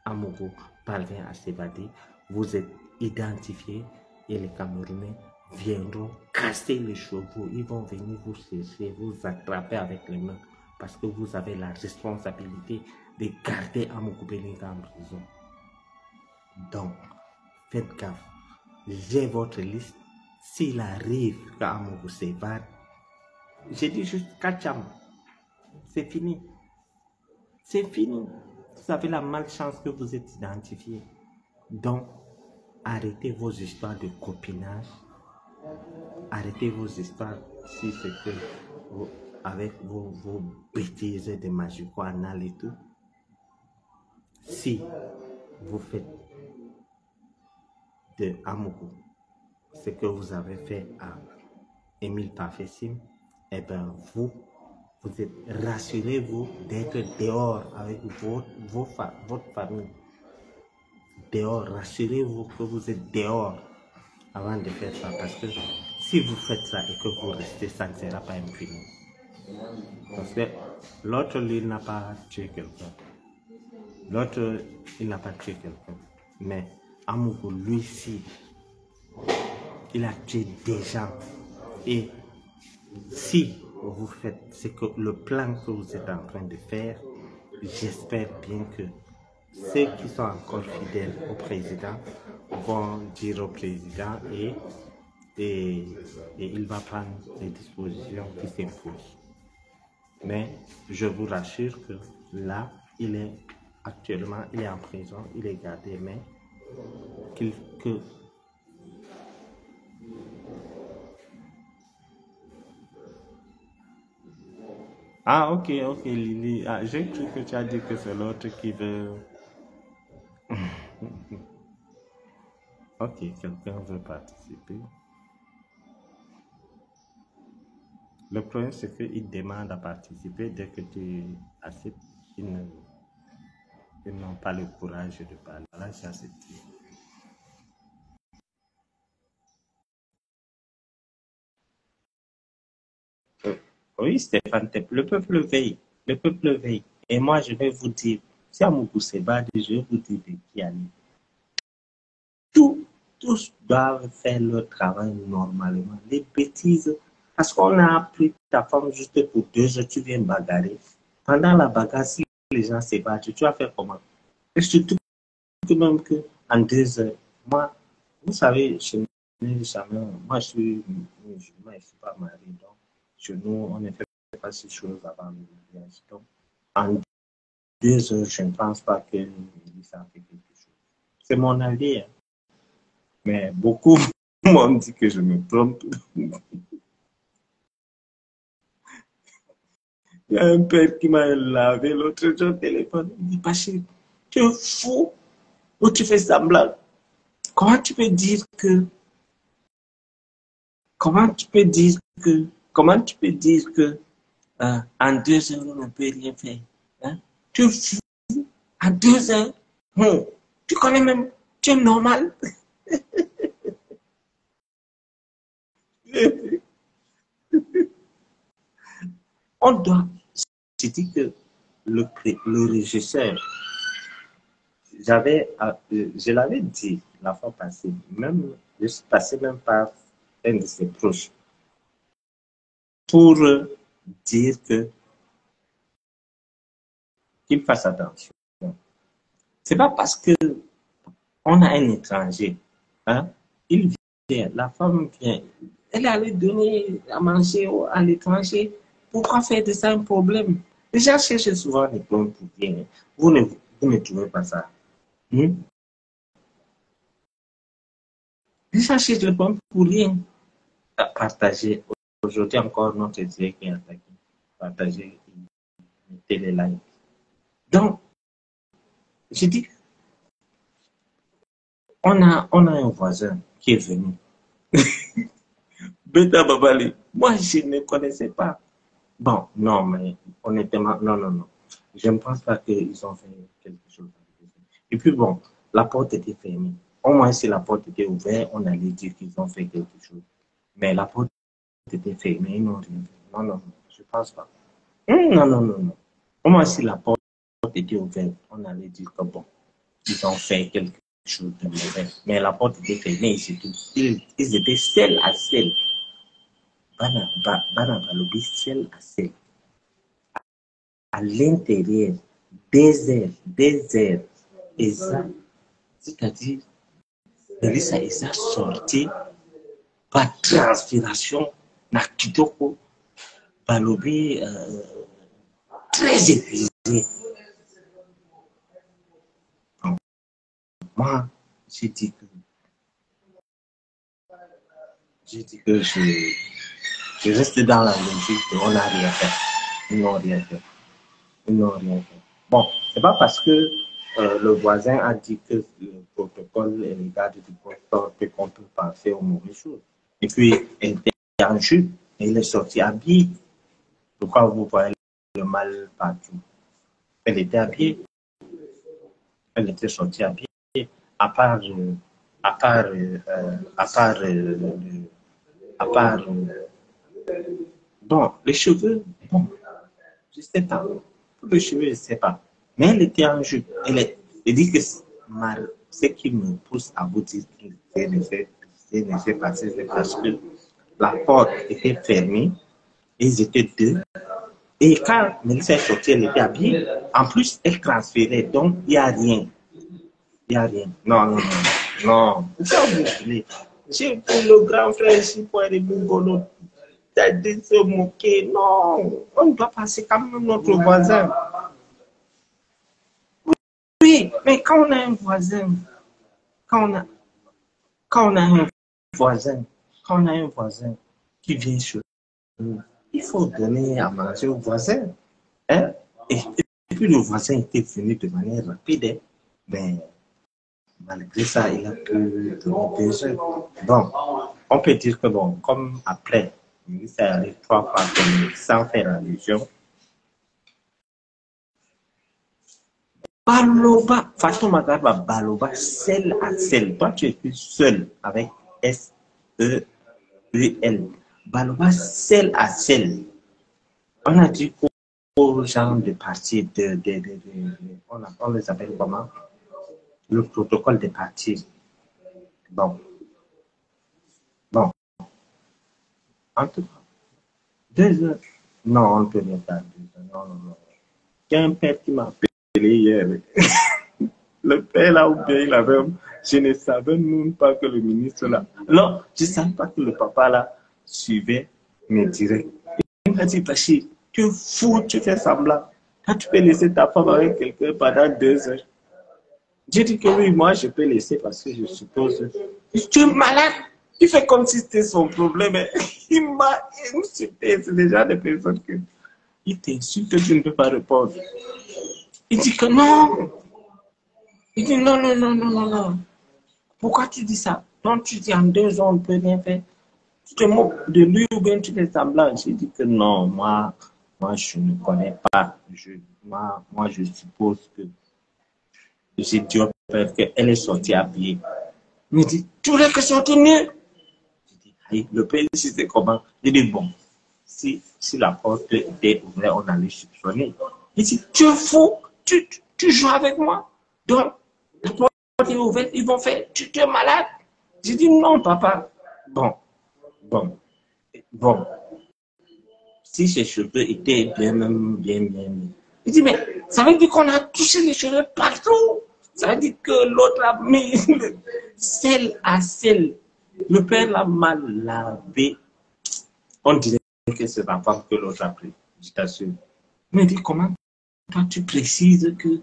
S1: Amougou parvient à s'évader, vous êtes identifiés et les Camerounais viendront casser les chevaux. Ils vont venir vous chercher, vous attraper avec les mains parce que vous avez la responsabilité de garder Amougou Belinga en prison. Donc, faites gaffe. J'ai votre liste. S'il arrive qu'Amougou s'évade, j'ai dit juste Kacham. C'est fini. C'est fini. Vous avez la malchance que vous êtes identifié. Donc, arrêtez vos histoires de copinage. Arrêtez vos histoires si c'est que avec vos bêtises de magico anal et tout. Si vous faites de Amougou ce que vous avez fait à Émile Parfessim, eh bien vous êtes, rassurez-vous d'être dehors avec votre famille. Dehors, rassurez-vous que vous êtes dehors avant de faire ça. Parce que si vous faites ça et que vous restez, ça ne sera pas impuni. Parce que l'autre, lui, n'a pas tué quelqu'un. L'autre, il n'a pas tué quelqu'un. Mais Amougou, lui-ci, il a tué des gens. Et si vous faites ce que le plan que vous êtes en train de faire, j'espère bien que ceux qui sont encore fidèles au président vont dire au président et il va prendre les dispositions qui s'imposent. Mais je vous rassure que là, actuellement, il est en prison, il est gardé, mais Ah, ok, Lily. Ah, j'ai cru que tu as dit que c'est l'autre qui veut... Ok, quelqu'un veut participer. Le problème, c'est qu'il demande à participer. Dès que tu acceptes, ils n'ont pas le courage de parler. Là, j'ai accepté. Oui, Stéphane, le peuple veille. Le peuple veille. Et moi, je vais vous dire, si Amougou s'évade, je vais vous dire de qui aller. Tous doivent faire leur travail normalement. Les bêtises, parce qu'on a pris ta femme juste pour 2 heures, tu viens bagarrer. Pendant la bagarre, si les gens s'évadent, tu vas faire comment? Et surtout que même qu'en 2 heures, moi, vous savez, chez nous, jamais, moi je suis musulman, je ne suis pas marié, donc chez nous, on ne fait pas ces choses avant le mariage. Donc, en 2 heures, je ne pense pas que ça fait quelque chose. C'est mon avis, hein. Mais beaucoup m'ont dit que je me trompe. Il y a un père qui m'a lavé l'autre jour au téléphone. Il dit, Bachir, tu es fou ou tu fais semblant? Comment tu peux dire que en 2 heures on ne peut rien faire, hein? Tu es fou en 2 heures? Tu connais même, tu es normal. On doit, je dis que le régisseur, je l'avais dit la fois passée, même, je suis passé même par un de ses proches pour
S3: dire qu'il fasse attention. C'est pas parce que on a un étranger, hein, il vient, la femme vient, elle allait donner à manger à l'étranger. Pourquoi faire de ça un problème? Les gens cherchent souvent des problèmes pour rien. Vous ne trouvez pas ça. Hmm? Les gens cherchent le problème pour rien. Partager. Aujourd'hui encore, notre essai qui est attaqué. Partager, mettez les likes. Donc, je dis, on a un voisin qui est venu. Beta Babali. Moi, je ne connaissais pas. Bon, non, mais honnêtement, non. Je ne pense pas qu'ils ont fait quelque chose. Et puis bon, la porte était fermée. Au moins, si la porte était ouverte, on allait dire qu'ils ont fait quelque chose. Mais la porte était fermée, ils n'ont rien fait. Non, je ne pense pas. Non. Au moins, si la porte était ouverte, on allait dire que bon, ils ont fait quelque chose de mauvais. Mais la porte était fermée, c'est tout. Ils étaient seuls à seuls. Bana Balobi, seuls à seuls. À l'intérieur, désert. Et ça, c'est-à-dire, Melissa est sortie par transpiration, na kitoko, Balobi, très épuisé. Donc, moi, j'ai dit que je reste dans la logique qu'on n'a rien fait. Ils n'ont rien fait. Bon, c'est pas parce que le voisin a dit que le protocole et les gardes du protocole qu'on peut penser aux mauvaises choses. Et puis, elle était en jupe et il est sorti habillé. Pourquoi vous voyez le mal partout? Elle était habillée. Elle était sortie habillée. À part bon, les cheveux, bon, je sais pas. Pour les cheveux, je sais pas. Mais elle était en jupe. Elle dit que ce qui me pousse à vous dire que c'est ne s'est passé, c'est parce que la porte était fermée, et ils étaient deux. Et quand Mélissa est sortie, elle était habillée. En plus, elle transférait, donc il n'y a rien. Non. Pourquoi vous voulez? J'ai pour le grand frère ici pour aller bougolo. T'as dit se moquer. Non, on doit passer comme notre voisin. Oui, mais quand on a un voisin, quand on a un voisin qui vient chez nous, il faut donner à manger au voisin. Hein? Et puis le voisin était venu de manière rapide. Mais malgré ça, il a pu donner 2 heures. Bon, on peut dire que bon, comme après, ça arrive 3 fois sans faire allusion. Baloba, Fatoumata Baloba, seul à seul. Toi, tu es plus seul avec S-E-U-L. Baloba, seul à seul. On a dit aux gens de partir on les appelle comment? Le protocole des partis. Bon. En tout cas, 2 heures. Non, on ne peut rien faire. Non. Il y a un père qui m'a appelé hier. Le père là, ou bien il avait. Je ne savais même pas que le ministre là. Non, je ne savais pas que le papa là suivait mes directs. Il m'a dit, Bachir, tu es fou, tu fais semblant. Quand tu peux laisser ta femme avec quelqu'un pendant 2 heures. J'ai dit que oui, moi je peux laisser parce que je suppose. Tu es malade. Il fait comme si c'était son problème. Il m'a insulté. C'est déjà des personnes que. Il t'insulte, tu ne peux pas répondre. Il dit que non. Il dit non. Pourquoi tu dis ça? Donc tu dis en 2 ans, on ne peut rien faire. Tu te moques de lui ou bien tu fais semblant. J'ai dit que non, moi je ne connais pas. Moi je suppose que j'ai dit au père qu'elle est sortie habillée. Il me dit, tu voulais que sortir mieux? J'ai dit, le père ici c'est comment? Il dit, bon, si la porte était ouverte, on allait soupçonner. Il dit, tu es fou? Tu joues avec moi? Donc, la porte est ouverte, ils vont faire, tu es malade? J'ai dit, non, papa. Bon. si ses cheveux étaient bien. Il dit, mais ça veut dire qu'on a touché les cheveux partout. Ça veut dire que l'autre a mis sel à sel. Le père l'a mal lavé. On dirait que c'est la femme que l'autre a pris, je t'assure. Mais il dit, comment toi tu précises que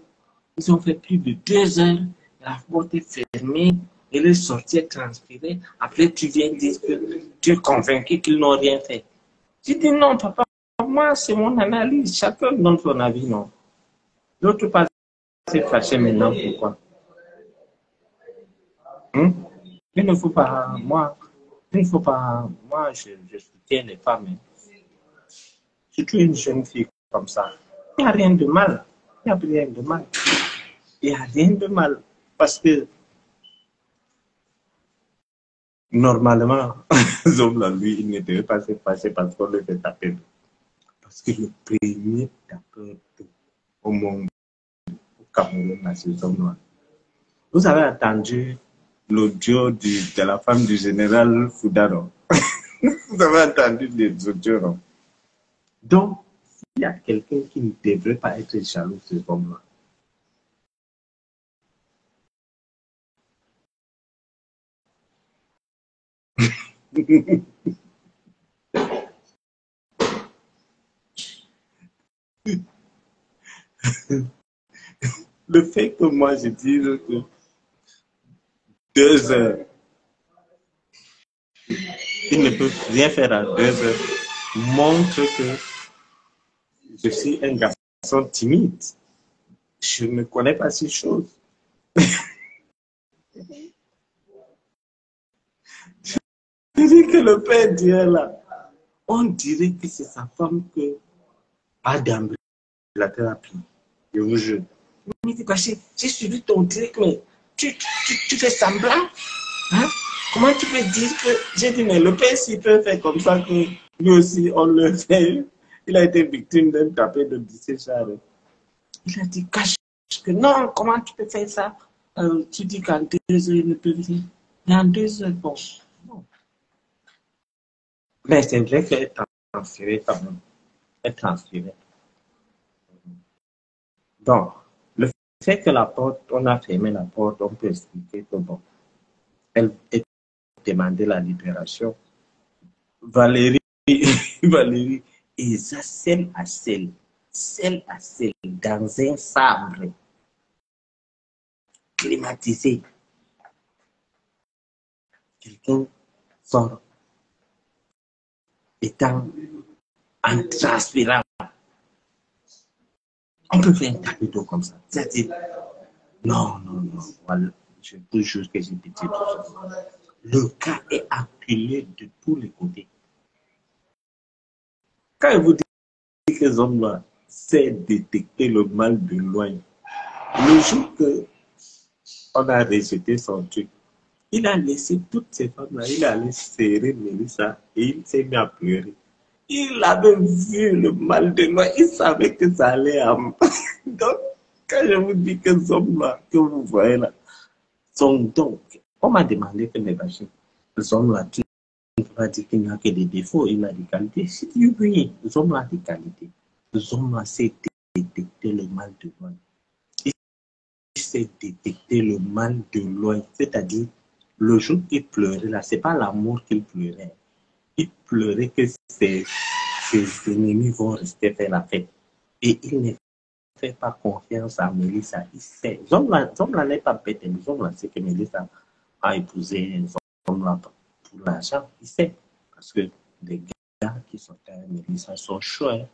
S3: ils ont fait plus de 2 heures, la porte est fermée, elle est sortie, elle transpirée. Après, tu viens dire que tu es convaincu qu'ils n'ont rien fait. Je dis non, papa, moi, c'est mon analyse. Chacun donne son avis, non. L'autre pas s'est fâché maintenant, pourquoi? Il ne faut pas, moi, je soutiens les femmes. Surtout une jeune fille comme ça. Il n'y a rien de mal. Il n'y a rien de mal. Il n'y a rien de mal. Parce que, normalement, Zomla, lui, il ne devait pas se fâcher parce qu'on le fait taper. Parce que le premier tapeur au monde, au Cameroun, c'est Zomla. Vous avez entendu l'audio de la femme du général Foudaro. Vous avez entendu des audios, non? Donc, il y a quelqu'un qui ne devrait pas être jaloux de ce homme-là. Le fait que moi je dise que 2 heures, il ne peut rien faire à 2 heures, montre que je suis un garçon timide. Je ne connais pas ces choses. Je dis que le père dirait là, on dirait que c'est sa femme que pas d'ambulateur a pris. Je vous jure. Mais j'ai suivi ton truc, mais tu fais semblant. Hein? Comment tu peux dire que... J'ai dit, mais le père, s'il peut faire comme ça, que lui aussi, on le fait. Il a été victime d'un tapé de 17 charles. Il a dit, cache que non, comment tu peux faire ça? Tu dis qu'en 2 heures, il ne peut venir. Mais en 2 heures, bon. Non. Mais c'est vrai qu'elle est transférée quand même. Elle est transférée. Donc, le fait que la porte, on a fermé la porte, on peut expliquer que bon, elle demandait la libération. Valérie, et ça, sel à sel, dans un sabre climatisé. Quelqu'un sort étant en transpirant. On peut faire un tapis d'eau comme ça. C'est-à-dire, non. Voilà, je vous jure que j'ai pitié pour ça. Le cas est appelé de tous les côtés. Quand il vous dit que les hommes-là savent détecter le mal de loin, le jour qu'on a rejeté son truc, il a laissé toutes ces femmes-là, il a allé serrer Mélissa et il s'est mis à pleurer. Il avait vu le mal de loin, il savait que ça allait à... Donc, quand je vous dis que ces hommes-là, que vous voyez là, sont donc... On m'a demandé que mes machines, les hommes-là, tu ne peux pas dire qu'il n'y a que des défauts, il a des qualités. Si tu dis oui, les hommes-là ont des qualités. Les hommes-là savent détecter le mal de loin. Il sait détecter le mal de loin, c'est-à-dire, le jour qu'il pleurait là, ce n'est pas l'amour qu'il pleurait. Il pleurait que ses ennemis vont rester faire la fête. Et il ne fait pas confiance à Mélissa. Il sait. Zomla n'est pas bête. Zomla sait que Mélissa a épousé Zomla pour l'argent. Il sait. Parce que les gars qui sont à Mélissa sont chauds. Hein.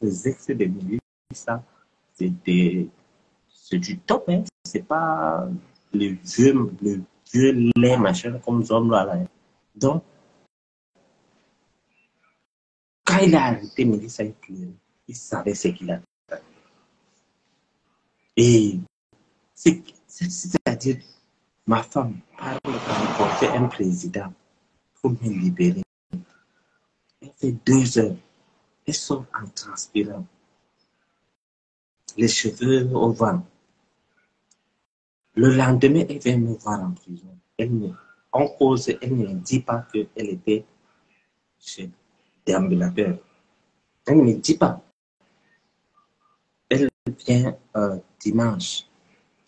S3: Les ex de Mélissa, c'est du top. Hein. C'est pas le vieux lait machin comme Zomla là. Donc, quand il a arrêté Mélissa, il savait ce qu'il a fait. Et c'est-à-dire, ma femme parle de rencontrer un président pour me libérer. Elle fait 2 heures. Elle sort en transpirant. Les cheveux au vent. Le lendemain, elle vient me voir en prison. En cause, elle ne dit pas qu'elle était chez déambulateur. Elle ne me dit pas. Elle vient dimanche.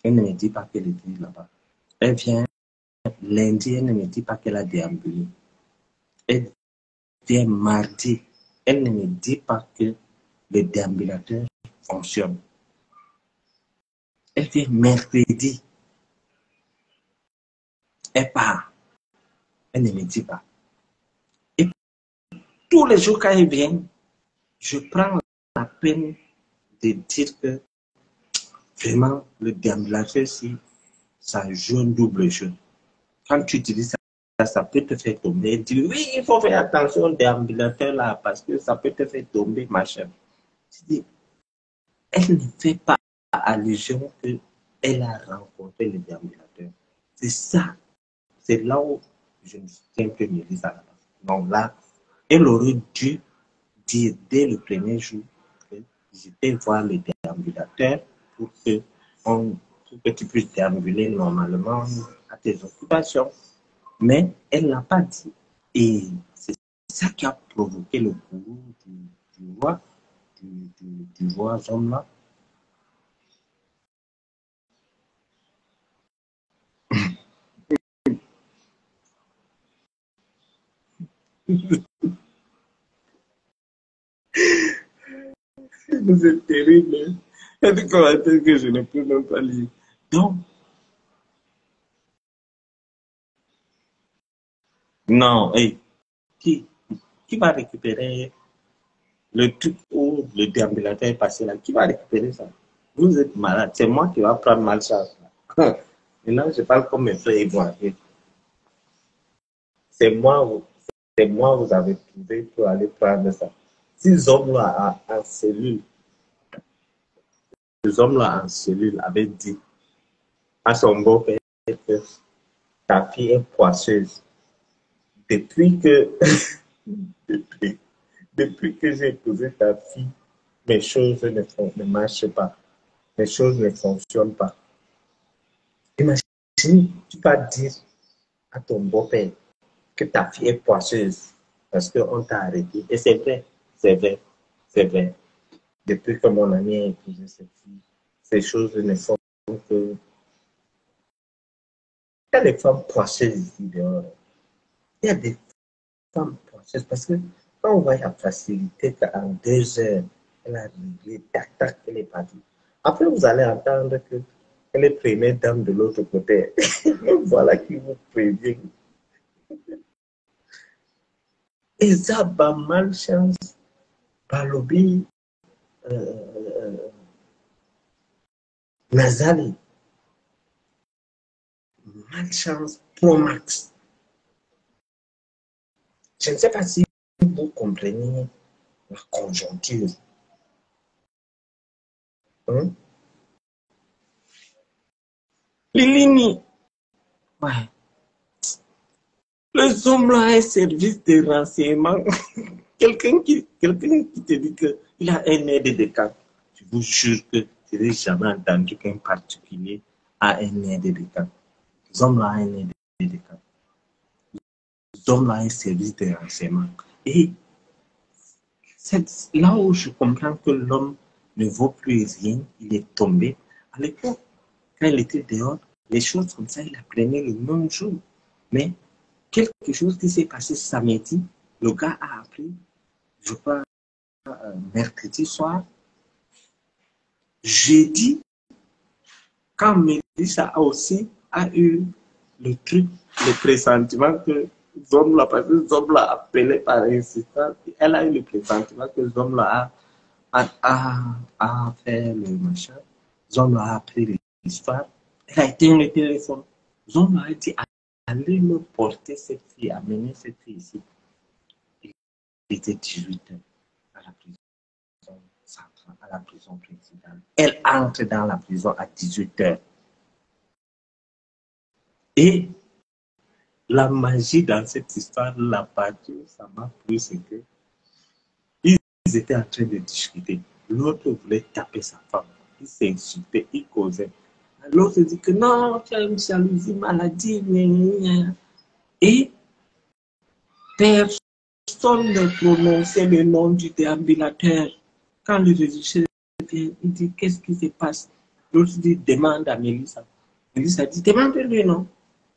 S3: Elle ne me dit pas qu'elle est là-bas. Elle vient lundi, elle ne me dit pas qu'elle a déambulé. Elle vient mardi. Elle ne me dit pas que le déambulateur fonctionne. Elle vient mercredi. Elle part. Elle ne me dit pas. Et tous les jours quand elle vient, je prends la peine de dire que vraiment, le déambulateur, si ça joue un double jeu. Quand tu utilises ça, ça peut te faire tomber. Elle dit, oui, il faut faire attention au déambulateur là, parce que ça peut te faire tomber, machin. Je dis, elle ne fait pas allusion qu'elle a rencontré le déambulateur. C'est ça. C'est là où je me souviens que Mélissa là-bas. Donc là, elle aurait dû dire dès le premier jour que j'étais voir le déambulateur pour que tu puisses déambuler normalement à tes occupations. Mais elle n'a pas dit. Et c'est ça qui a provoqué le courroux du roi Zomla. C'est terrible. Il y a des commentaires que je ne peux même pas lire. Donc, non, hey, qui va récupérer le truc où le déambulateur est passé là? Qui va récupérer ça? Vous êtes malade. C'est moi qui va prendre malchance. Maintenant, je parle comme mes frères ivoiriens. C'est moi, vous avez trouvé pour aller prendre ça. Ces hommes-là en cellule, avaient dit à son beau-père que ta fille est poisseuse. Depuis que j'ai épousé ta fille, mes choses ne marchent pas. Les choses ne fonctionnent pas. Imagine, tu vas dire à ton beau-père que ta fille est poisseuse parce qu'on t'a arrêté. Et c'est vrai, c'est vrai, c'est vrai. Depuis que mon ami a épousé cette fille, ces choses ne font que... Il y a des femmes poisseuses ici dehors. Il y a des femmes poisseuses parce que quand on voit la facilité qu'en 2 heures, elle a réglé, tac, tac, elle est partie. Après, vous allez entendre qu'elle est première dame de l'autre côté. Voilà qui vous prévient. Et ça va malchance. Balobi, Nazali, malchance, Promax. Je ne sais pas si vous comprenez la conjoncture. Hein? Lilini, ouais. Les hommes là, un service de renseignement. Quelqu'un qui te dit qu'il a un aide de camp. Je vous jure que je n'ai jamais entendu qu'un particulier a un aide de camp. Les hommes là, un aide de camp. Les hommes là, un service de renseignement. Et c'est là où je comprends que l'homme ne vaut plus rien. Il est tombé. À l'époque, quand il était dehors, les choses comme ça, il apprenait le même jour. Mais quelque chose qui s'est passé samedi, le gars a appris, je crois, mercredi soir. Jeudi, quand Mélissa a eu le truc, le pressentiment que Zomla, parce que Zomla a appelé par insistance, elle a eu le pressentiment que Zomla a fait le machin. Zomla a appris l'histoire. Elle a éteint le téléphone. Zomla a dit, allez me porter cette fille, amener cette fille ici. Il était 18h à la prison centrale, à la prison principale. Elle entre dans la prison à 18h. Et la magie dans cette histoire, la partie, ça m'a plu, c'est que ils étaient en train de discuter. L'autre voulait taper sa femme. Il s'insultait, il causait. L'autre dit que non, tu as une jalousie maladie. Et personne personne ne prononçait le nom du déambulateur. Quand le régisseur vient, il dit qu'est-ce qui se passe? L'autre dit demande à Mélissa. Mélissa dit demande-lui, non?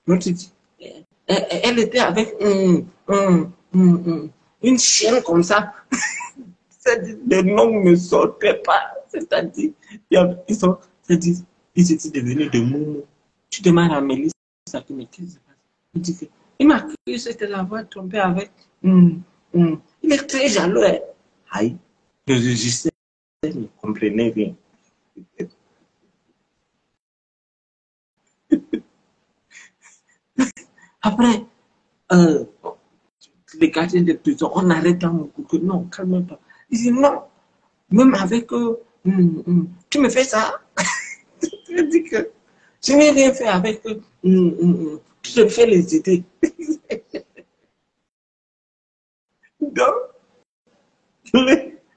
S3: L'autre dit elle était avec une chienne comme ça. C'est-à-dire, les noms ne sortaient pas. C'est-à-dire, c'est-à-dire, ils étaient devenus de moumou. Tu demandes à Mélissa, mais qu'est-ce qui se passe? Il dit que, il m'a cru que c'était la voix trompée avec. Il est très jaloux. Hein. Aïe, le régisseur ne comprenait rien. Après, les gardiens de prison, on arrête un coup que non, calme-toi. Il dit non, même avec tu me fais ça. Je dis que je n'ai rien fait avec eux. Tu te fais les idées. Donc,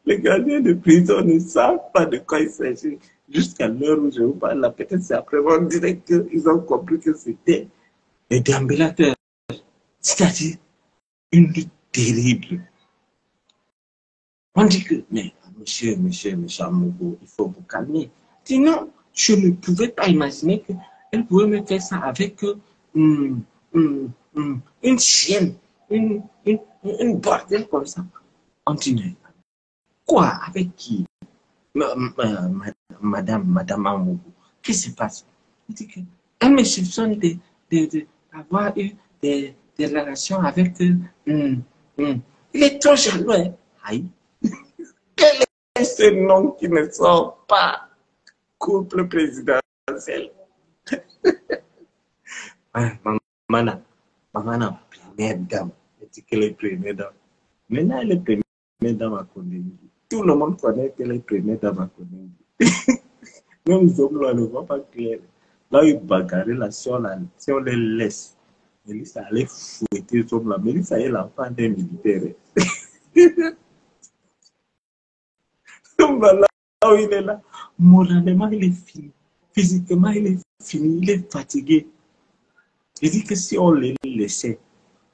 S3: les gardiens de prison ne savent pas de quoi il s'agit. Jusqu'à l'heure où je vous parle, là, peut-être c'est après on dirait qu'ils ont compris que c'était les déambulateurs. C'est-à-dire une lutte terrible. On dit que, mais monsieur Amogo, il faut vous calmer. Je dis non, je ne pouvais pas imaginer qu'elle pouvait me faire ça avec une chienne, une bordel comme ça. On dit, quoi? Avec qui? Madame Amogo, qu'est-ce qui se passe? Elle dit qu'elle me soupçonne d'avoir eu des relations avec il est trop jaloux. Hein? Aïe. Quel est ce nom qui ne sort pas? Couple présidentiel. Maman, première dame. Elle dit qu'elle est première dame. Maintenant, elle est première dame à Kondéni. Tout le monde connaît qu'elle est première dame à Kondéni. Même les hommes là ne voient pas clair. Là, ils bagarrent là, si on les laisse, Mélissa allait fouetter les hommes là. Mélissa est l'enfant des militaires. Là où il est là, moralement il est fini, physiquement il est fini, il est fatigué. Il dit que si on les laissait,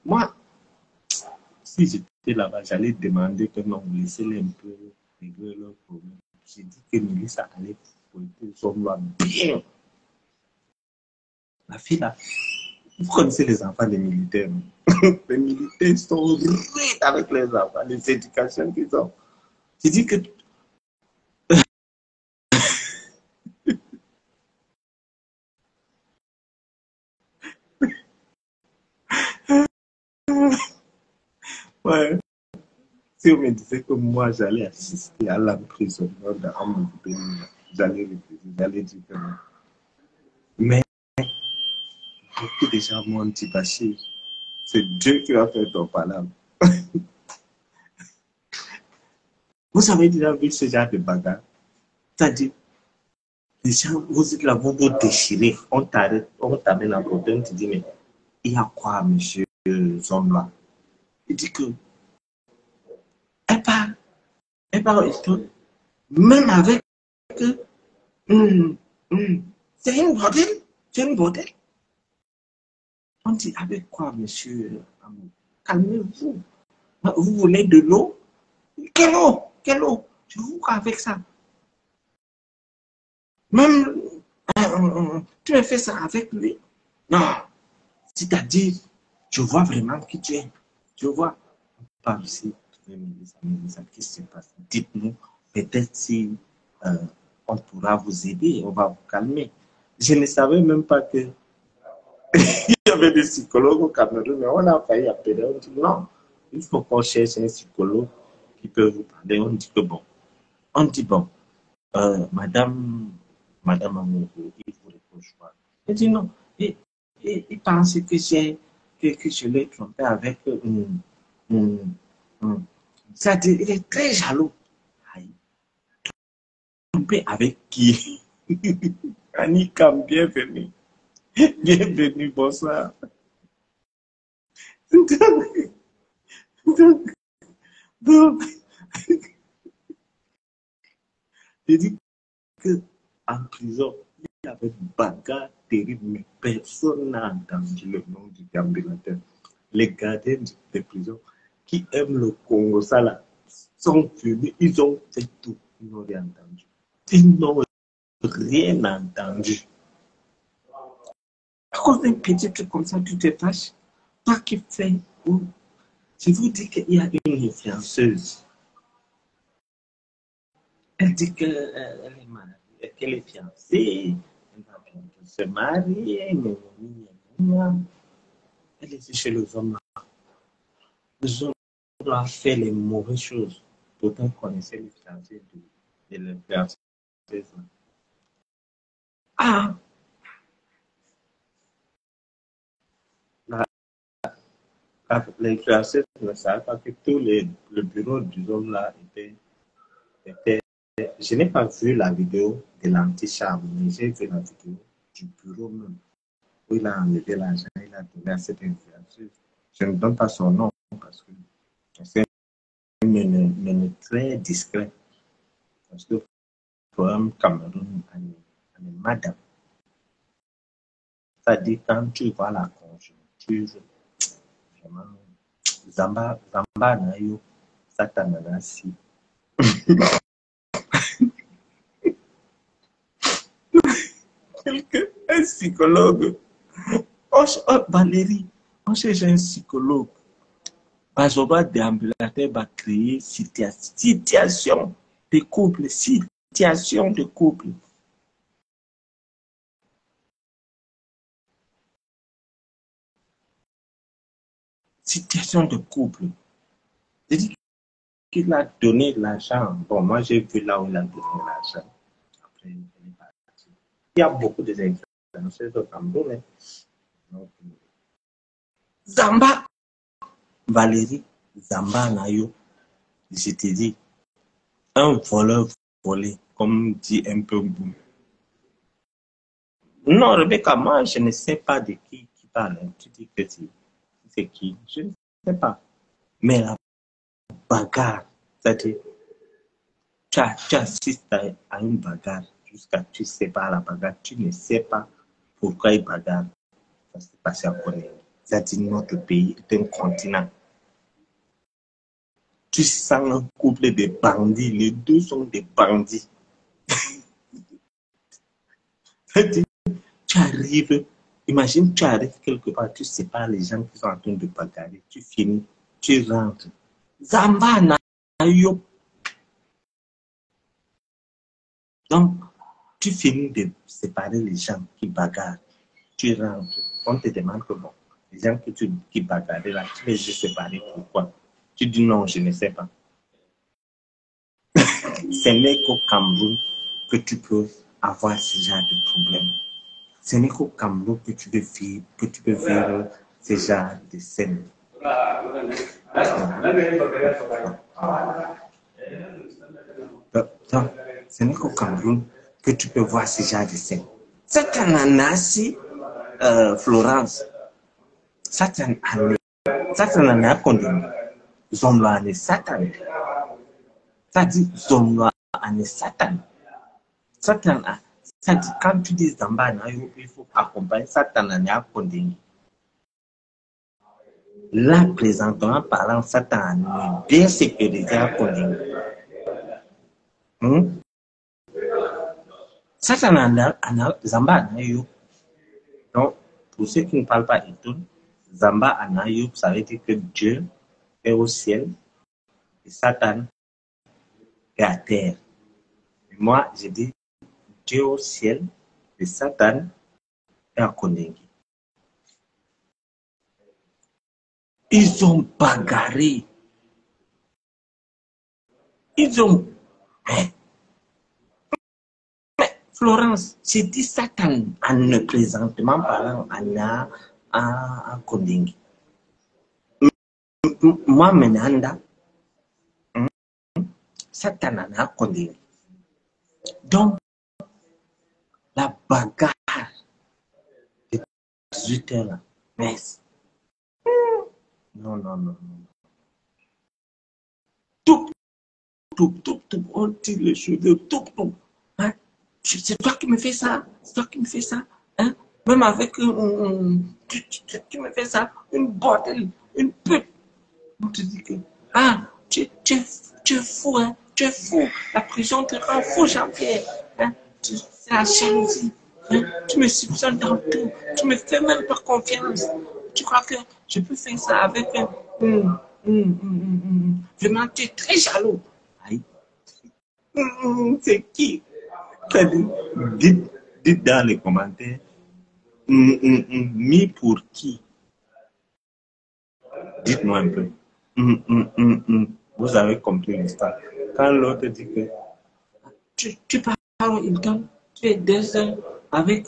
S3: moi, si j'étais là-bas, j'allais demander que non, laissez-les un peu régler leur problème. J'ai dit que Mélissa allait fouetter son là bien. La fille là, vous connaissez les enfants des militaires. Les militaires sont riches avec les enfants, les éducations qu'ils ont. J'ai dit que ouais. Si on me disait que moi, j'allais assister à l'emprisonnement d'Amour Béni, j'allais refuser, j'allais dire que non. Mais beaucoup de gens m'ont dit, Bachir, c'est Dieu qui va faire ton palabre. Vous avez déjà vu ce genre de bagarre? C'est-à-dire, les gens, vous êtes là, vous vous déchirez, on t'arrête, on t'amène en côté, on te dit, mais il y a quoi, monsieur Zomla? Il dit que, elle parle, même avec c'est une bordel. C'est une bordel. On dit, avec quoi, monsieur Amour? Calmez-vous. Vous voulez de l'eau? Quelle eau? Quelle eau? Je vous crois avec ça. Même, tu me fais ça avec lui? Non. C'est-à-dire, je vois vraiment qui tu es. Je vois. Par ici, qu'est-ce qui se passe? Dites-nous, peut-être si on pourra vous aider, on va vous calmer. Je ne savais même pas que il y avait des psychologues au Cameroun, mais on a failli appeler. On dit non, il faut qu'on cherche un psychologue qui peut vous parler. On dit que bon. On dit bon, madame Amourou, il vous reproche quoi? Il dit non. Il pense que je l'ai trompé avec ça dit, il est très jaloux. Aïe. Trompé avec qui? Anikam, bienvenue. Bienvenue, bonsoir. Donc, j'ai dit qu'en prison, il y avait une bagarre terrible, mais personne n'a entendu le nom du déambulateur. Les gardiens de prison qui aiment le Congo, ça là, sont venus, ils ont fait tout, ils n'ont rien entendu. Ils n'ont rien entendu. À cause d'un petit truc comme ça, tu te fâches. Toi qui fais, je vous dis qu'il y a une influenceuse. Elle dit qu'elle est mariée, qu'elle est fiancée, elle va bientôt se marier, elle est chez les hommes. Les hommes doivent faire les mauvaises choses. Pourtant, connaissez les fiancés de l'influenceuse. Ah! L'influenceuse ne savait pas que le bureau du homme là était. Je n'ai pas vu la vidéo de l'antichambre, mais j'ai vu la vidéo du bureau même, où il a enlevé l'argent, il a donné à cette influenceuse. Je ne donne pas son nom parce que c'est un menu très discret. Parce que pour un Cameroun, on est madame. C'est-à-dire, quand tu vois la conjoncture, vraiment, Zamba Nayo, Satananasi. Un psychologue. Valérie, on cherche un psychologue. Bazoba déambulateur va créer situation de couple. Situation de couple. Situation de couple. Je dis qu'il a donné l'argent. Bon, moi j'ai vu là où il a donné l'argent. Après, il est parti. Il y a beaucoup de influenceurs au Cameroun. Donc, Zamba, Valérie, Zamba Nayo, je te dis, un voleur volé, comme dit un peu Boum. Non, Rebecca, moi je ne sais pas de qui parle. Tu dis que c'est qui? Je ne sais pas. Mais la bagarre, c'est-à-dire, tu assistes à une bagarre jusqu'à ce que tu ne sais pas la bagarre, tu ne sais pas pourquoi il bagarre. Ça s'est passé à Conakry. C'est-à-dire, notre pays est un continent. Tu sens un couple de bandits, les deux sont des bandits. C'est-à-dire, tu arrives, imagine, tu arrives quelque part, tu sépares les gens qui sont en train de bagarrer, tu finis, tu rentres. Zamba Nayo. Donc, tu finis de séparer les gens qui bagarrent, tu rentres, on te demande que bon, les gens qui bagarrent là, tu les as séparés, pourquoi? Tu dis non, je ne sais pas. Ce n'est qu'au Cameroun que tu peux avoir ce genre de problème. Ce n'est qu'au Cameroun que tu peux vivre ce genre de scène. Donc, ce n'est qu'au Cameroun que tu peux voir ce genre de scène. C'est un anasi, Florence. C'est un anasi condamné. Zomba est Satan. Ça dit Zomba est Satan. Satan, ça dit quand tu dis Zamba, il faut accompagner Satan est condamné. Là, présentement, parlant, Satan est bien sécurisé à condamné. Satan Zamba Anayoub. Donc, pour ceux qui ne parlent pas Itoun, Zamba Anayoub, ça veut dire que Dieu est au ciel et Satan est à terre. Et moi, j'ai dit Dieu au ciel et Satan est à Kondengi. Ils ont bagarré. Ils ont... Florence, j'ai dit Satan en présentement parlant à Kondengi. Moi, Menanda, Satan a Kondengi. Donc, la bagarre de 18 heures là, mais non. Tout, on tire les cheveux, tout. Hein? C'est toi qui me fais ça, Hein? Même avec tu me fais ça, une bordel, une pute. On te dit que, ah, tu es fou, hein, tu es fou. La prison te rend fou, Jean-Pierre. Hein, c'est la jalousie. Hein, tu me soupçonnes dans tout. Tu me fais même pas confiance. Tu crois que je peux faire ça avec un... Vraiment, tu es très jaloux. Aïe. C'est qui? Dites dans les commentaires, mis pour qui? Dites-moi un peu. Vous avez compris l'histoire. Quand l'autre dit que tu parles, il donne, tu es 2 heures avec...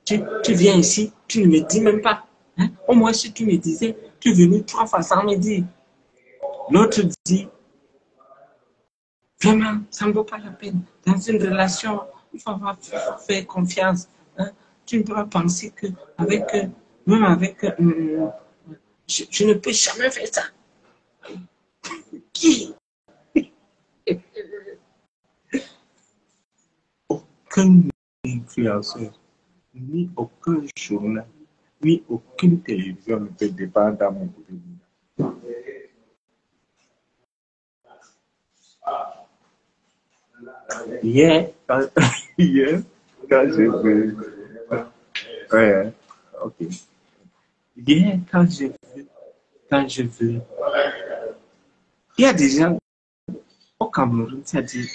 S3: tu viens ici, tu ne me dis même pas. Hein? Au moins, si tu me disais, tu es venu 3 fois sans me dire. L'autre dit, vraiment, ça ne vaut pas la peine. Dans une relation, il faut faire confiance. Hein? Tu ne peux pas penser que même avec... je ne peux jamais faire ça. Qui? Aucun influenceur, ni aucun journal, ni aucune télévision ne peut dépendre dans mon côté. Hier, quand j'ai vu... Ouais, ok. Hier, quand j'ai vu... Il y a des gens au Cameroun, c'est-à-dire,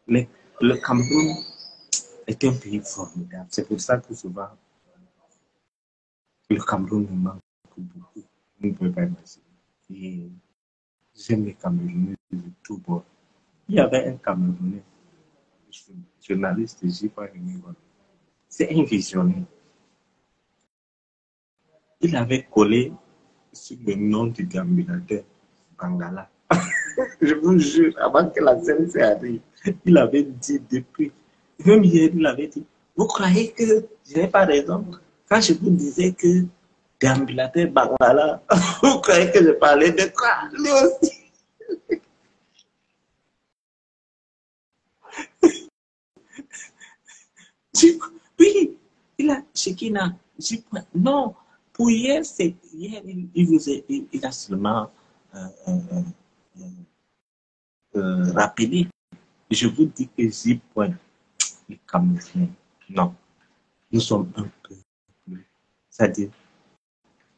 S3: le Cameroun est un pays formidable. C'est pour ça que souvent, le Cameroun me manque beaucoup. Vous ne pouvez pas imaginer. Et j'aime les Camerounais de tout bord. Il y avait un Camerounais, journaliste, c'est un visionnaire. Il avait collé sur le nom du déambulateur Bangala. Je vous jure, avant que la scène s'arrive, il avait dit depuis, même hier, il avait dit, vous croyez que je n'ai pas raison quand je vous disais que déambulateur Bangala, vous croyez que je parlais de quoi? Lui aussi. Oui, il a Shekina. Non, pour hier, hier il a seulement rappelé. Je vous dis que j'y pointe les Camerounais. Non, nous sommes un peu plus. C'est-à-dire,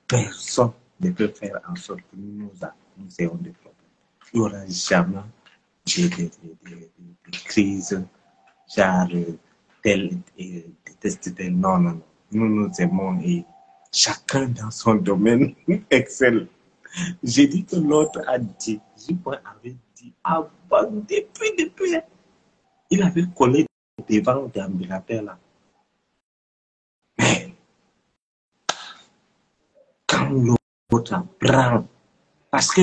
S3: personne ne peut faire en sorte que nous ayons des problèmes. Il n'y aura jamais des crises, genre tel tel. Non, non, non. Nous aimons et chacun dans son domaine excelle. J'ai dit que l'autre a dit, J-Point avait dit avant, depuis, il avait collé devant le déambulateur là. Mais quand l'autre prend, parce que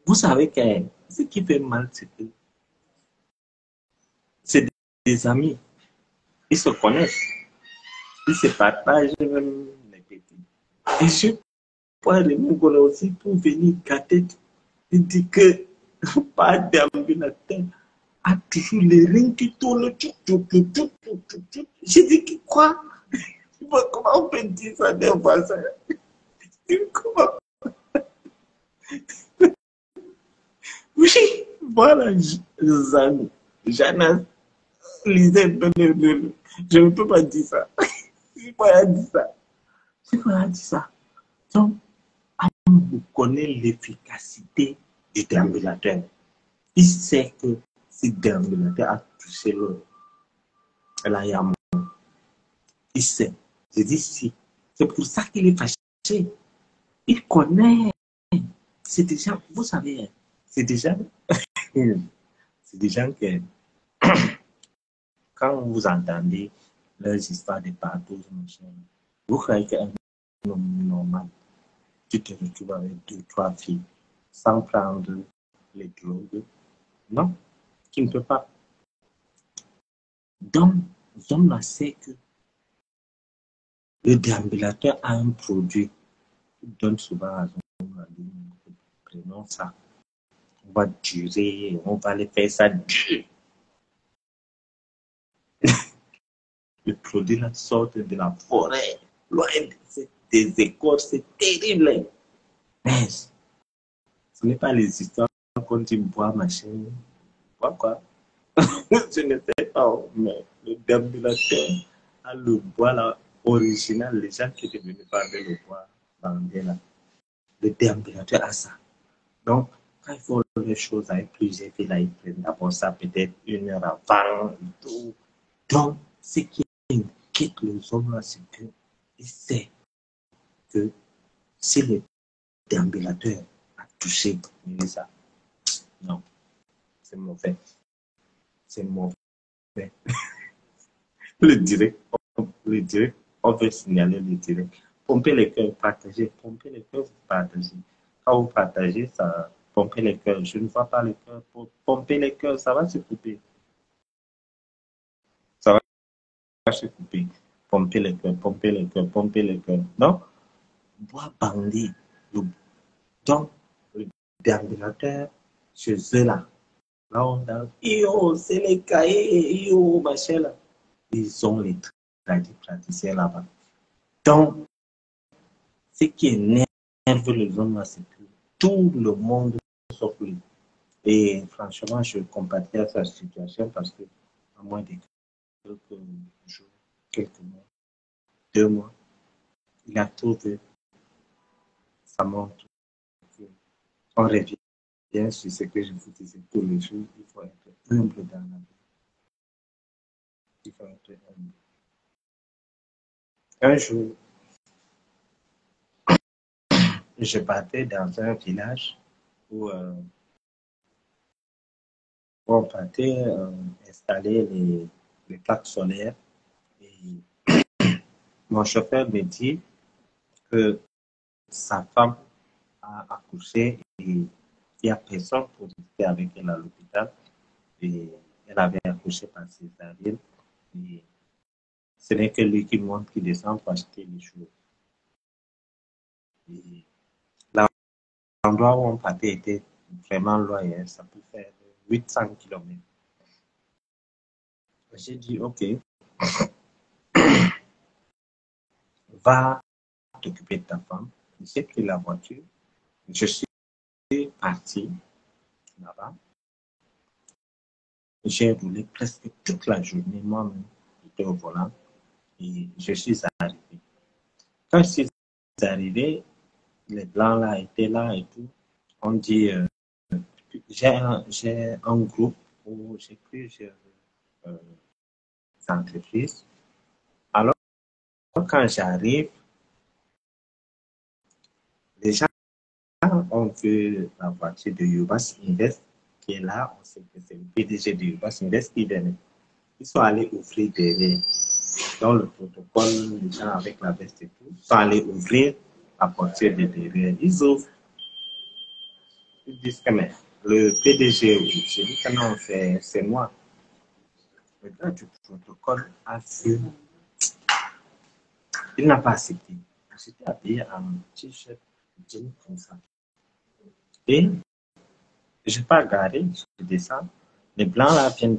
S3: vous savez que ce qui fait mal, c'est que c'est des amis. Ils se connaissent. Ils se partagent même les petits. Et je peux le Mongolais aussi pour venir gâter. Il dit que pas d'ambulateur a toujours les rings qui tournent. J'ai dit quoi? Comment on peut dire ça des voisins? Comment? Oui, voilà, Jeanne lisait. Je ne peux pas dire ça. Je ne peux pas dire ça. Je ne peux pas dire ça. Donc, on connaît l'efficacité du déambulateur. Il sait que si le déambulateur a touché l'autre, là, il y a un mot. Il sait. Je dis si. C'est pour ça qu'il est fâché. Il connaît. C'est des gens, vous savez, c'est des gens que, quand vous entendez leurs histoires de partout, vous croyez qu'un homme normal, tu te retrouves avec 2-3 filles sans prendre les drogues. Non, tu ne peux pas. Donc, l'homme là sait que le déambulateur a un produit qui donne souvent à son prenons ça. On va durer, on va les faire ça dur. Le produit là sort de la forêt, loin des écoles, c'est terrible. Mais ce n'est pas les histoires qu'on dit bois, machin. Bois quoi? Ce n'était pas, mais le déambulateur a le bois là, original, les gens qui étaient venus parler le bois bandé là. Le déambulateur a ça. Donc, quand il faut les choses avec plusieurs filles là, ils prennent d'abord ça peut-être 1 heure avant et tout. Donc, ce qui inquiète les hommes là, c'est qu'ils savent que si le déambulateur a touché ça, non, c'est mauvais. C'est mauvais. Le direct, on veut signaler le direct. Pomper les cœurs, partager. Pomper les cœurs, partager. Quand vous partagez, ça pomper les cœurs. Je ne vois pas les cœurs. Pour pomper les cœurs, ça va se couper. Ça va se couper. Pomper les cœurs, pomper les cœurs, pomper les cœurs. Non? Bois bandé. Donc, le déambulateur, chez eux là, là on a, yo, c'est les cahiers, yo, machin là. Ils ont les praticiens là-bas. Donc, ce qui énerve les hommes là, c'est que tout le monde sauf lui. Et franchement, je compatis à sa situation parce que, à moins de quelques jours, quelques mois, 2 mois, il a trouvé sa montre. On revient sur ce que je vous disais tous les jours, il faut être humble dans la vie. Il faut être humble. Un jour, je partais dans un village où on partait installer les plaques solaires. Et mon chauffeur me dit que sa femme a accouché et il n'y a personne pour rester avec elle à l'hôpital. Et elle avait accouché par césarienne. Et ce n'est que lui qui monte, qui descend pour acheter les choses. Et l'endroit où on partait était vraiment loin, ça peut faire 800 km. J'ai dit, ok, va t'occuper de ta femme. J'ai pris la voiture. Je suis parti là-bas. J'ai roulé presque toute la journée, moi-même, j'étais au volant et je suis arrivé. Quand je suis arrivé, les blancs là étaient là et tout. On dit, j'ai un groupe où j'ai plusieurs entreprises. Alors, quand j'arrive, les gens ont vu la voiture de Yubas Invest qui est là. On sait que c'est le PDG de Yubas Invest qui venait. Ils sont allés ouvrir derrière. Dans le protocole, les gens avec la veste et tout, sont allés ouvrir la portière de derrière. Ils ouvrent. Ils disent que mais, le PDG, j'ai dit que non, c'est moi. Le gars du protocole a fait. Il n'a pas accepté. J'étais habillé en t-shirt, jean comme ça. Et je n'ai pas garé, je descends. Les blancs là viennent